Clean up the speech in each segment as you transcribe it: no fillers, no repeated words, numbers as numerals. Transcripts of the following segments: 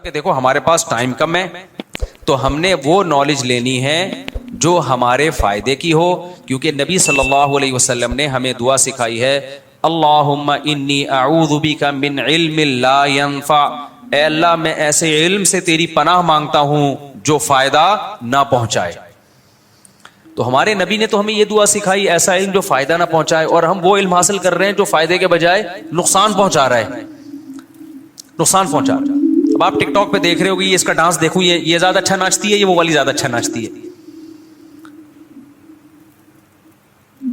کہ دیکھو ہمارے پاس ٹائم کم ہے تو ہم نے وہ نالج لینی ہے جو ہمارے فائدے کی ہو، کیونکہ نبی صلی اللہ علیہ وسلم نے ہمیں دعا سکھائی ہے، اللہم انی اعوذ بک من علم لا ينفع، اے اللہ میں ایسے علم سے تیری پناہ مانگتا ہوں جو فائدہ نہ پہنچائے۔ تو ہمارے نبی نے تو ہمیں یہ دعا سکھائی، ایسا علم جو فائدہ نہ پہنچائے، اور ہم وہ علم حاصل کر رہے ہیں جو فائدے کے بجائے نقصان پہنچا رہا ہے، نقصان پہنچا رہا ہے۔ اب آپ ٹک ٹاک پہ دیکھ رہے ہو کہ یہ اس کا ڈانس دیکھوں، یہ زیادہ اچھا ناچتی ہے، یہ وہ والی زیادہ اچھا ناچتی ہے۔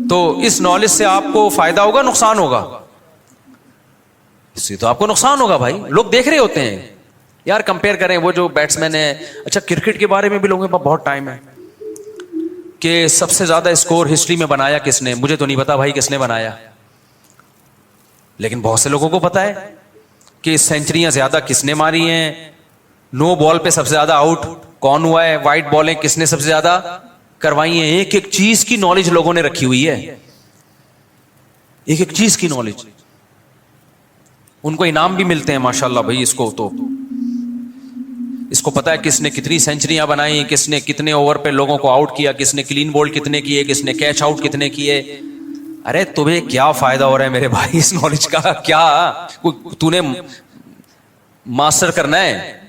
تو اس نالج سے آپ کو فائدہ ہوگا نقصان ہوگا؟ اس سے تو آپ کو نقصان ہوگا بھائی، لوگ دیکھ رہے ہوتے ہیں یار، کمپیئر کریں وہ جو بیٹسمین ہے۔ اچھا کرکٹ کے بارے میں بھی لوگوں کے پاس بہت ٹائم ہے کہ سب سے زیادہ اسکور ہسٹری میں بنایا کس نے، مجھے تو نہیں پتا بھائی کس نے بنایا، لیکن بہت سے لوگوں کو پتا ہے کہ سینچریاں زیادہ کس نے ماری ہیں، نو بال پہ سب سے زیادہ آؤٹ کون ہوا ہے، وائٹ بالیں کس نے سب سے زیادہ کروائی ہیں۔ ایک ایک چیز کی نالج لوگوں نے رکھی ہوئی ہے، ایک ایک چیز کی نالج، ان کو انعام بھی ملتے ہیں ماشاءاللہ بھائی۔ اس کو پتا ہے کس نے کتنی سینچریاں بنائی، کس نے کتنے اوور پہ لوگوں کو آؤٹ کیا، کس نے کلین بولڈ کتنے کیے، کس نے کیچ آؤٹ کتنے کیے۔ ارے تمہیں کیا فائدہ ہو رہا ہے میرے بھائی اس نالج کا؟ کیا تو نے ماسٹر کرنا ہے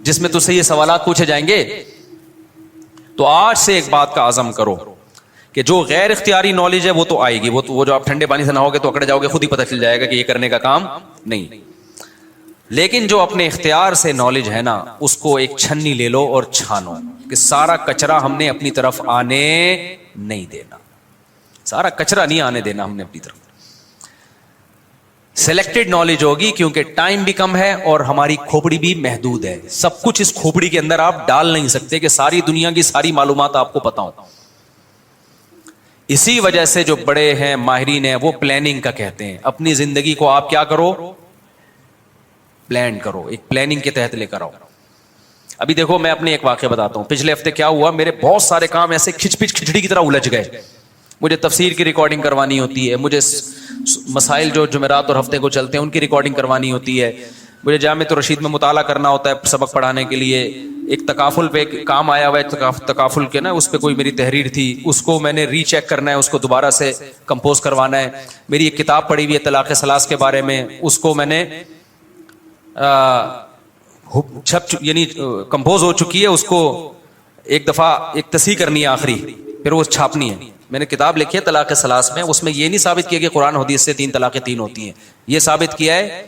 جس میں تجھ سے یہ سوالات پوچھے جائیں گے؟ تو آج سے ایک بات کا عزم کرو کہ جو غیر اختیاری نالج ہے وہ تو آئے گی، وہ جو آپ ٹھنڈے پانی سے نہاؤ گے تو اکڑ جاؤ گے، خود ہی پتہ چل جائے گا کہ یہ کرنے کا کام نہیں۔ لیکن جو اپنے اختیار سے نالج ہے نا، اس کو ایک چھنی لے لو اور چھانو کہ سارا کچرا ہم نے اپنی طرف آنے نہیں دینا، سارا کچرا نہیں آنے دینا ہم نے اپنی طرف۔ سلیکٹڈ نالج ہوگی کیونکہ ٹائم بھی کم ہے اور ہماری کھوپڑی بھی محدود ہے، سب کچھ اس کھوپڑی کے اندر آپ ڈال نہیں سکتے کہ ساری دنیا کی ساری معلومات آپ کو پتا ہو۔ اسی وجہ سے جو بڑے ہیں ماہرین ہیں وہ پلاننگ کا کہتے ہیں، اپنی زندگی کو آپ کیا کرو، پلان کرو، ایک پلاننگ کے تحت لے کر آؤ۔ ابھی دیکھو میں اپنے ایک واقعہ بتاتا ہوں، پچھلے ہفتے کیا ہوا، میرے بہت سارے کام ایسے کھچ پچ کھچڑی کی طرح الجھ گئے۔ مجھے تفسیر کی ریکارڈنگ کروانی ہوتی ہے، مجھے مسائل جو جمعرات اور ہفتے کو چلتے ہیں ان کی ریکارڈنگ کروانی ہوتی ہے، مجھے جامع الرشید میں مطالعہ کرنا ہوتا ہے سبق پڑھانے کے لیے، ایک تکافل پہ ایک کام آیا ہوا ہے، تکافل کے نا اس پہ کوئی میری تحریر تھی، اس کو میں نے ری چیک کرنا ہے، اس کو دوبارہ سے کمپوز کروانا ہے۔ میری ایک کتاب پڑھی ہوئی ہے طلاق ثلاث کے بارے میں، اس کو میں نے یعنی کمپوز ہو چکی ہے، اس کو ایک دفعہ ایک تصحیح کرنی ہے آخری، پھر وہ چھاپنی ہے۔ میں نے کتاب لکھی ہے طلاق ثلاث میں، اس میں یہ نہیں ثابت کیا کہ قرآن حدیث سے 3 طلاقیں 3 ہوتی ہیں، یہ ثابت کیا ہے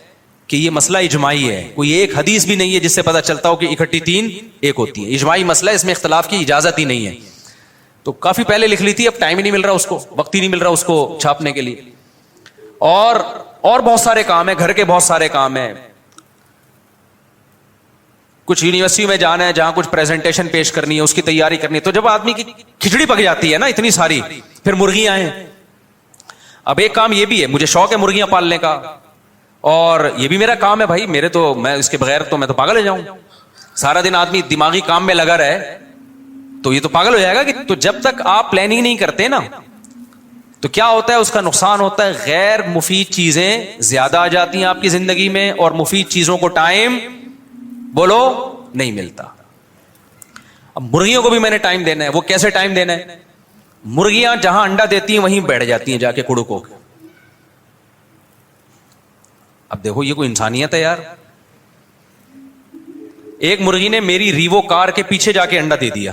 کہ یہ مسئلہ اجماعی ہے، کوئی ایک حدیث بھی نہیں ہے جس سے پتہ چلتا ہو کہ اکٹھی 3 ایک ہوتی ہیں، اجماعی مسئلہ ہے، اس میں اختلاف کی اجازت ہی نہیں ہے۔ تو کافی پہلے لکھ لی تھی، اب ٹائم ہی نہیں مل رہا اس کو، وقت ہی نہیں مل رہا اس کو چھاپنے کے لیے، اور بہت سارے کام ہیں، گھر کے بہت سارے کام ہیں، کچھ یونیورسٹی میں جانا ہے جہاں کچھ پریزنٹیشن پیش کرنی ہے، اس کی تیاری کرنی ہے۔ تو جب آدمی کی کھچڑی پک جاتی ہے نا اتنی ساری، پھر مرغیاں ہیں۔ اب ایک کام یہ بھی ہے، مجھے شوق ہے مرغیاں پالنے کا، اور یہ بھی میرا کام ہے بھائی، میں اس کے بغیر تو میں تو پاگل ہو جاؤں۔ سارا دن آدمی دماغی کام میں لگا رہے تو یہ تو پاگل ہو جائے گا کہ تو جب تک آپ پلاننگ نہیں کرتے نا تو کیا ہوتا ہے، اس کا نقصان ہوتا ہے، غیر مفید چیزیں زیادہ آ جاتی ہیں آپ کی زندگی میں، اور مفید چیزوں کو ٹائم بولو نہیں ملتا۔ اب مرغیوں کو بھی میں نے ٹائم دینا ہے، وہ کیسے ٹائم دینا ہے؟ مرغیاں جہاں انڈا دیتی ہیں وہیں بیٹھ جاتی ہیں جا کے کڑو کو۔ اب دیکھو یہ کوئی انسانیت ہے یار؟ ایک مرغی نے میری ریوو کار کے پیچھے جا کے انڈا دے دیا،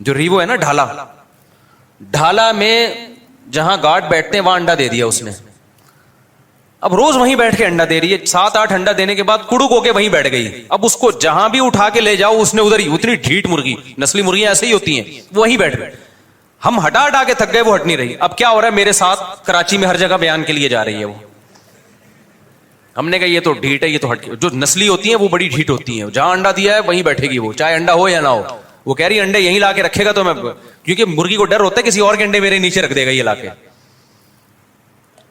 جو ریوو ہے نا ڈھالا میں جہاں گارڈ بیٹھتے ہیں وہاں انڈا دے دیا اس نے۔ اب روز وہیں بیٹھ کے انڈا دے رہی ہے، 7-8 انڈا دینے کے بعد کڑک ہو کے وہیں بیٹھ گئی۔ اب اس کو جہاں بھی اٹھا کے لے جاؤ اس نے ادھر ہی، اتنی ڈھیٹ مرغی، نسلی مرغیاں ایسے ہی ہوتی ہیں، وہیں بیٹھ گئے۔ ہم ہٹا کے تھک گئے، وہ ہٹ نہیں رہی۔ اب کیا ہو رہا ہے میرے ساتھ کراچی میں ہر جگہ بیان کے لیے جا رہی ہے وہ۔ ہم نے کہا یہ تو ڈھیٹ ہے، یہ تو ہٹ کے، جو نسلی ہوتی ہیں وہ بڑی ڈھیٹ ہوتی ہیں، جہاں انڈا دیا ہے وہیں بیٹھے گی وہ، چاہے انڈا ہو یا نہ ہو۔ وہ کہہ رہی انڈے یہیں لا کے رکھے گا تو میں، کیونکہ مرغی کو ڈر ہوتا ہے کسی اور کے انڈے میرے نیچے رکھ دے گا یہ لا کے۔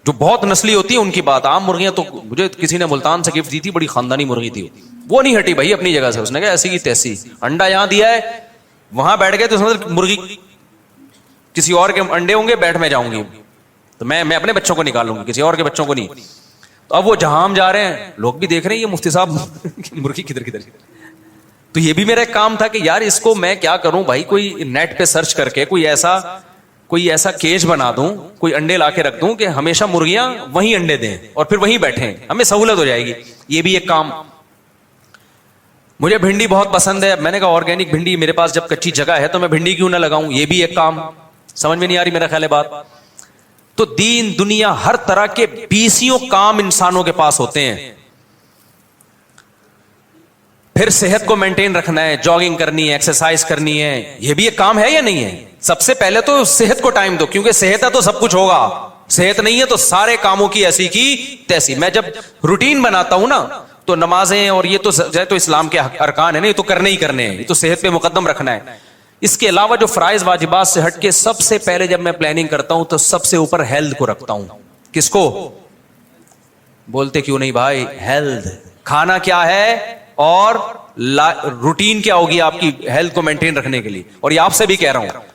جو بہت نسلی ہوتی ہے ان کی بات، عام مرغیاں تو مجھے کسی نے ملتان سے گفٹ دی تھی، بڑی خاندانی مرغی تھی، وہ نہیں ہٹی بھائی اپنی جگہ سے۔ اس نے کہا ایسی کی تیسی، انڈا یہاں دیا ہے وہاں بیٹھ گئے، تو مرغی کسی اور کے انڈے ہوں گے، بیٹھ میں جاؤں گی تو میں اپنے بچوں کو نکالوں گی، کسی اور کے بچوں کو نہیں۔ تو اب وہ جہاں ہم جا رہے ہیں لوگ بھی دیکھ رہے ہیں یہ مفتی صاحب مرغی کدھر کدھر. تو یہ بھی میرا ایک کام تھا کہ یار اس کو میں کیا کروں بھائی, کوئی نیٹ پہ سرچ کر کے کوئی ایسا کیج بنا دوں, کوئی انڈے لا کے رکھ دوں کہ ہمیشہ مرغیاں وہیں انڈے دیں اور پھر وہیں بیٹھیں, ہمیں سہولت ہو جائے گی. یہ بھی ایک کام. مجھے بھنڈی بہت پسند ہے, میں نے کہا آرگینک بھنڈی میرے پاس جب کچی جگہ ہے تو میں بھنڈی کیوں نہ لگاؤں. یہ بھی ایک کام. سمجھ میں نہیں آ رہی میرا خیال ہے بات. تو دین دنیا ہر طرح کے 20 کام انسانوں کے پاس ہوتے ہیں. پھر صحت کو مینٹین رکھنا ہے, جاگنگ کرنی ہے, ایکسرسائز کرنی ہے, یہ بھی ایک کام ہے یا نہیں ہے. سب سے پہلے تو صحت کو ٹائم دو, کیونکہ صحت ہے تو سب کچھ ہوگا, صحت نہیں ہے تو سارے کاموں کی ایسی کی تیسی. میں جب روٹین بناتا ہوں نا تو نمازیں اور یہ تو اسلام کے ارکان ہیں نا, یہ تو کرنے ہی کرنے ہیں, یہ تو صحت پہ مقدم رکھنا ہے. اس کے علاوہ جو فرائض واجبات سے ہٹ کے سب سے پہلے جب میں پلاننگ کرتا ہوں تو سب سے اوپر ہیلتھ کو رکھتا ہوں. کس کو بولتے کیوں نہیں بھائی؟ ہیلتھ. کھانا کیا ہے اور روٹین کیا ہوگی آپ کی ہیلتھ کو مینٹین رکھنے کے لیے. اور یہ آپ سے بھی کہہ رہا ہوں,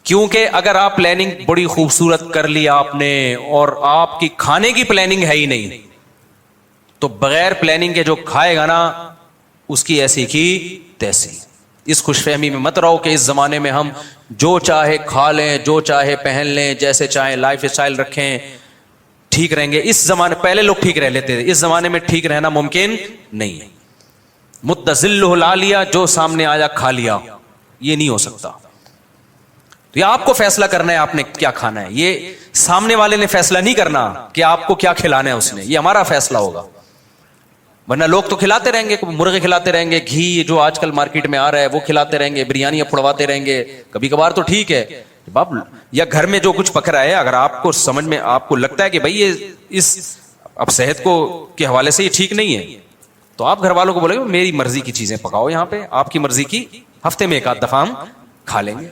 کیونکہ اگر آپ پلاننگ بڑی خوبصورت کر لی آپ نے اور آپ کی کھانے کی پلاننگ ہے ہی نہیں, تو بغیر پلاننگ کے جو کھائے گا نا اس کی ایسی کی تیسی. اس خوش فہمی میں مت رہو کہ اس زمانے میں ہم جو چاہے کھا لیں, جو چاہے پہن لیں, جیسے چاہیں لائف اسٹائل رکھیں, ٹھیک رہیں گے. اس زمانے پہلے لوگ ٹھیک رہ لیتے تھے, اس زمانے میں ٹھیک رہنا ممکن نہیں ہے. متذلہ لا لیا, جو سامنے آیا کھا لیا, یہ نہیں ہو سکتا. تو یہ آپ کو فیصلہ کرنا ہے آپ نے کیا کھانا ہے. یہ سامنے والے نے فیصلہ نہیں کرنا کہ آپ کو کیا کھلانا ہے اس نے, یہ ہمارا فیصلہ ہوگا. ورنہ لوگ تو کھلاتے رہیں گے, مرغے کھلاتے رہیں گے, گھی جو آج کل مارکیٹ میں آ رہا ہے وہ کھلاتے رہیں گے, بریانیاں پھڑواتے رہیں گے. کبھی کبھار تو ٹھیک ہے باپ, یا گھر میں جو کچھ پک رہا ہے اگر آپ کو سمجھ میں آپ کو لگتا ہے کہ بھائی یہ اس اب صحت کو کے حوالے سے یہ ٹھیک نہیں ہے, تو آپ گھر والوں کو بولے میری مرضی کی چیزیں پکاؤ یہاں پہ, آپ کی مرضی کی ہفتے میں 1 دفعہ ہم کھا لیں گے.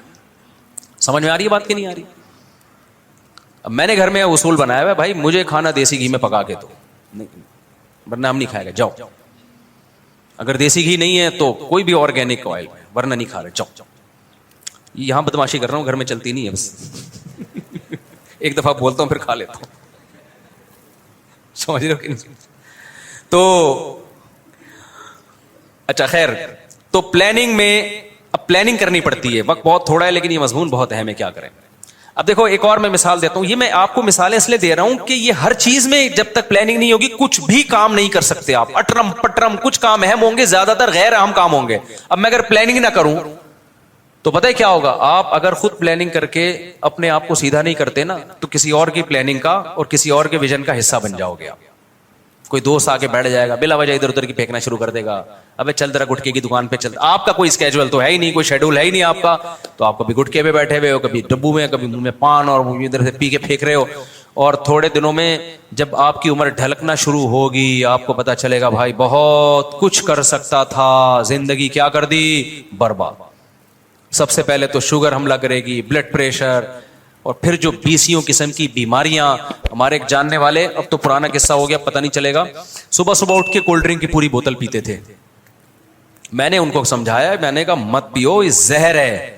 سمجھ میں آ رہی ہے بات کہ نہیں آ رہی؟ اب میں نے گھر میں اصول بنایا ہوا ہے بھائی, مجھے کھانا دیسی گھی میں پکا کے دو, ورنہ ہم نہیں کھائے گا. جاؤ, اگر دیسی گھی نہیں ہے تو کوئی بھی آرگینک آئل, ورنہ نہیں کھا رہے. جاؤ. یہاں بدماشی کر رہا ہوں, گھر میں چلتی نہیں ہے بس. ایک دفعہ بولتا ہوں پھر کھا لیتا ہوں. سمجھ رہے ہو کہ نہیں؟ تو اچھا خیر, تو پلاننگ میں اب پلاننگ کرنی پڑتی ہے. وقت بہت تھوڑا ہے لیکن یہ مضمون بہت اہم ہے, کیا کریں. اب دیکھو ایک اور میں مثال دیتا ہوں. یہ میں آپ کو مثالیں اس لیے دے رہا ہوں کہ یہ ہر چیز میں جب تک پلاننگ نہیں ہوگی کچھ بھی کام نہیں کر سکتے آپ. اٹرم پٹرم کچھ کام اہم ہوں گے, زیادہ تر غیر اہم کام ہوں گے. اب میں اگر پلاننگ نہ کروں تو پتہ ہے کیا ہوگا, آپ اگر خود پلاننگ کر کے اپنے آپ کو سیدھا نہیں کرتے نا تو کسی اور کی پلاننگ کا اور کسی اور کے ویژن کا حصہ بن جاؤ گے آپ. کوئی دوست آ کے بیٹھ جائے گا, بلا وجہ ادھر ادھر کی پھینکنا شروع کر دے گا, ابے چل ذرا گٹکے کی دکان پہ چل. آپ کا کوئی اسکیجول تو ہے ہی نہیں, کوئی شیڈول ہے ہی نہیں آپ کا, تو آپ کبھی گٹکے پہ بیٹھے ہوئے ہو, کبھی ڈبو میں, کبھی منہ میں پان اور ادھر سے پی کے پھینک رہے ہو. اور تھوڑے دنوں میں جب آپ کی عمر ڈھلکنا شروع ہوگی آپ کو پتا چلے گا بھائی بہت کچھ کر سکتا تھا, زندگی کیا کر دی, برباد. سب سے پہلے تو شوگر حملہ کرے گی, بلڈ پریشر, اور پھر جو 20 قسم کی بیماریاں. ہمارے ایک جاننے والے, اب تو پرانا قصہ ہو گیا پتہ نہیں چلے گا, صبح صبح اٹھ کے کولڈ ڈرنک کی پوری بوتل پیتے تھے. میں نے ان کو سمجھایا, میں نے کہا مت پیو, یہ زہر ہے.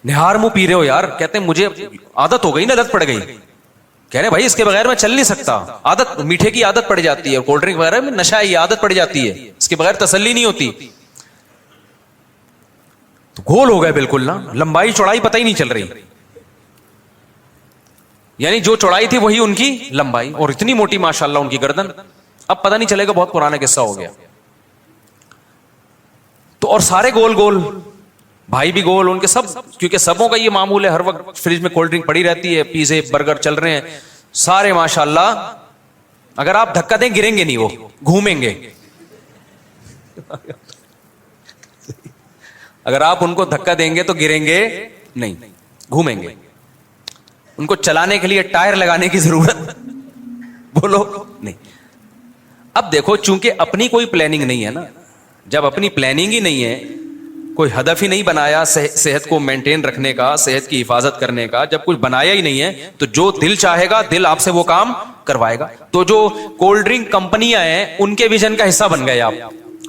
نہار منہ پی رہے ہو یار. کہتے ہیں مجھے عادت ہو گئی نا, لت پڑ گئی. کہہ رہے بھائی اس کے بغیر میں چل نہیں سکتا, عادت, میٹھے کی عادت پڑ جاتی ہے, اور کولڈ ڈرنک وغیرہ میں نشہ ہے, یہ عادت پڑ جاتی ہے, اس کے بغیر تسلی نہیں ہوتی. تو گول ہو گئے بالکل نا, لمبائی چوڑائی پتہ ہی نہیں چل رہی. یعنی جو چوڑائی تھی وہی ان کی لمبائی, اور اتنی موٹی ماشاءاللہ ان کی گردن. اب پتہ نہیں چلے گا, بہت پرانا قصہ ہو گیا. تو اور سارے گول گول, بھائی بھی گول, ان کے سب, کیونکہ سبوں کا یہ معمول ہے, ہر وقت فریج میں کولڈ ڈرنک پڑی رہتی ہے, پیزے برگر چل رہے ہیں, سارے ماشاءاللہ. اگر آپ دھکا دیں گریں گے نہیں, وہ گھومیں گے. اگر آپ ان کو دھکا دیں گے تو گریں گے نہیں, گھومیں گے. ان کو چلانے کے لیے ٹائر لگانے کی ضرورت بولو نہیں. اب دیکھو چونکہ اپنی کوئی پلاننگ نہیں ہے نا, جب اپنی پلاننگ ہی نہیں ہے, کوئی ہدف ہی نہیں بنایا صحت کو مینٹین رکھنے کا, صحت کی حفاظت کرنے کا, جب کچھ بنایا ہی نہیں ہے تو جو دل چاہے گا دل آپ سے وہ کام کروائے گا. تو جو کولڈ ڈرنک کمپنیاں ہیں ان کے ویژن کا حصہ بن گئے آپ.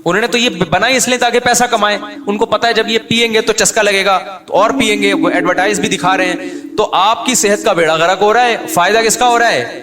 انہوں نے تو یہ بنائی اس لیے تاکہ پیسہ کمائیں. ان کو پتا ہے جب یہ پیئیں گے تو چسکا لگے گا تو اور پیئیں گے, وہ ایڈورٹائز بھی دکھا رہے ہیں. تو آپ کی صحت کا بیڑا غرق ہو رہا ہے, فائدہ کس کا ہو رہا ہے,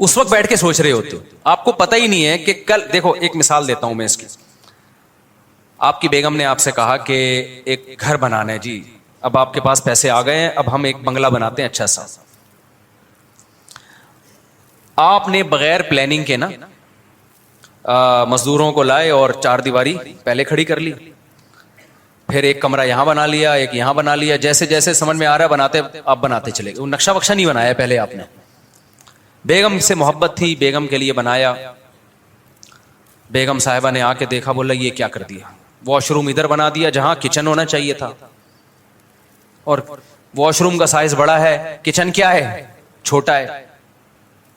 اس وقت بیٹھ کے سوچ رہے ہوتے ہو, آپ کو پتہ ہی نہیں ہے کہ کل. دیکھو ایک مثال دیتا ہوں میں اس کی. آپ کی بیگم نے آپ سے کہا کہ ایک گھر بنانا ہے جی, اب آپ کے پاس پیسے آ گئے ہیں, اب ہم ایک بنگلہ بناتے ہیں اچھا سا. آپ نے بغیر پلاننگ کے نا مزدوروں کو لائے اور 4 دیواری پہلے کھڑی کر لی, پھر ایک کمرہ یہاں بنا لیا, ایک یہاں بنا لیا, جیسے جیسے سمجھ میں آ رہا ہے بناتے آپ بناتے چلے گئے. وہ نقشہ وقشہ نہیں بنایا پہلے آپ نے. بیگم سے محبت تھی, بیگم کے لیے بنایا. بیگم صاحبہ نے آ کے دیکھا, بولا یہ کیا کر دیا, واش روم ادھر بنا دیا جہاں کچن ہونا چاہیے تھا, اور واش روم کا سائز بڑا ہے, کچن کیا ہے چھوٹا ہے.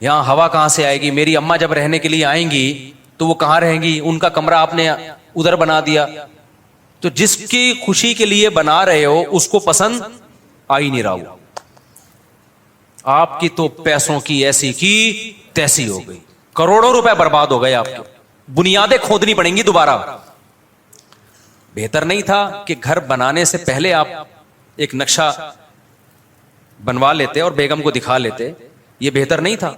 یہاں ہوا کہاں سے آئے گی, میری اماں جب رہنے کے لیے آئیں گی تو وہ کہاں رہیں گی, ان کا کمرہ آپ نے ادھر بنا دیا. تو جس کی خوشی کے لیے بنا رہے ہو اس کو پسند آ ہی نہیں رہا ہوا. آپ کی تو پیسوں کی ایسی کی تیسی ہو گئی, کروڑوں روپے برباد ہو گئے آپ کے, بنیادیں کھودنی پڑیں گی دوبارہ. بہتر نہیں تھا کہ گھر بنانے سے پہلے آپ ایک نقشہ بنوا لیتے اور بیگم کو دکھا لیتے؟ یہ بہتر نہیں تھا؟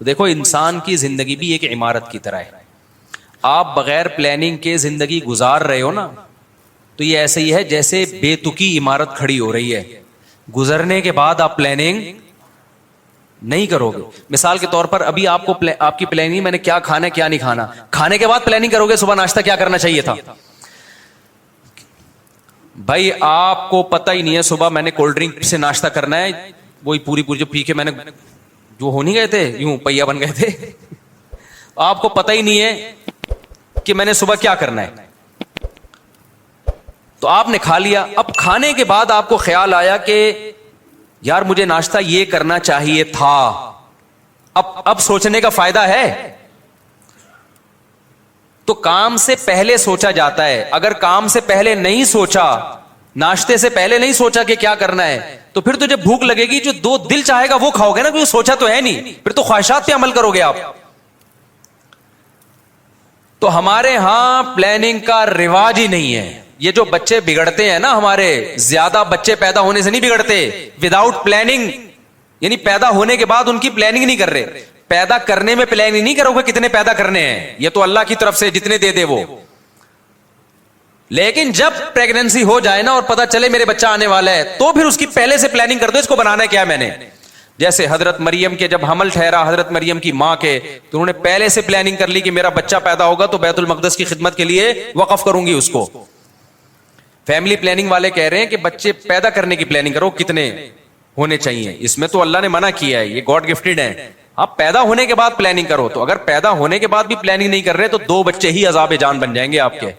دیکھو انسان کی زندگی بھی ایک عمارت کی طرح ہے. آپ بغیر پلاننگ کے زندگی گزار رہے ہو نا, تو یہ ایسے ہی ہے جیسے بے تکی عمارت کھڑی ہو رہی ہے, گزرنے کے بعد آپ پلاننگ نہیں کرو گے. مثال کے طور پر ابھی آپ کو آپ کی پلاننگ, میں نے کیا کھانا ہے کیا نہیں کھانا, کھانے کے بعد پلاننگ کرو گے صبح ناشتہ کیا کرنا چاہیے تھا. بھائی آپ کو پتہ ہی نہیں ہے صبح میں نے کولڈ ڈرنک سے ناشتہ کرنا ہے, وہی پوری جو پی کے میں نے جو ہو نہیں گئے تھے یوں پہیا بن گئے تھے, آپ کو پتہ ہی نہیں ہے کہ میں نے صبح کیا کرنا ہے, تو آپ نے کھا لیا. اب کھانے کے بعد آپ کو خیال آیا کہ یار مجھے ناشتہ یہ کرنا چاہیے تھا. اب سوچنے کا فائدہ ہے؟ تو کام سے پہلے سوچا جاتا ہے. اگر کام سے پہلے نہیں سوچا, ناشتے سے پہلے نہیں سوچا کہ کیا کرنا ہے, تو پھر تجھے بھوک لگے گی, جو دو دل چاہے گا وہ کھاؤ گے نا, وہ سوچا تو ہے نہیں, پھر تو خواہشات پہ عمل کرو گے آپ. تو ہمارے ہاں پلاننگ کا رواج ہی نہیں ہے. یہ جو بچے بگڑتے ہیں نا ہمارے, زیادہ بچے پیدا ہونے سے نہیں بگڑتے, وداؤٹ پلاننگ, یعنی پیدا ہونے کے بعد ان کی پلاننگ نہیں کر رہے. پیدا کرنے میں پلاننگ نہیں کرو گے کتنے پیدا کرنے ہیں, یہ تو اللہ کی طرف سے جتنے دے دے وہ. لیکن جب پریگننسی ہو جائے نا اور پتا چلے میرے بچہ آنے والا ہے, تو پھر اس کی پہلے سے پلاننگ کر دو, اس کو بنانا ہے کیا میں نے. جیسے حضرت مریم کے جب حمل ٹھہرا, حضرت مریم کی ماں کے, تو انہوں نے پہلے سے پلاننگ کر لی کہ میرا بچہ پیدا ہوگا تو بیت المقدس کی خدمت کے لیے وقف کروں گی اس کو. فیملی پلاننگ والے کہہ رہے ہیں کہ بچے پیدا کرنے کی پلاننگ کرو, کتنے ہونے چاہیے, اس میں تو اللہ نے منع کیا ہے, یہ گاڈ گفٹڈ ہے. آپ پیدا ہونے کے بعد پلاننگ کرو. تو اگر پیدا ہونے کے بعد بھی پلاننگ نہیں کر رہے تو 2 بچے ہی عذاب جان بن جائیں گے آپ کے,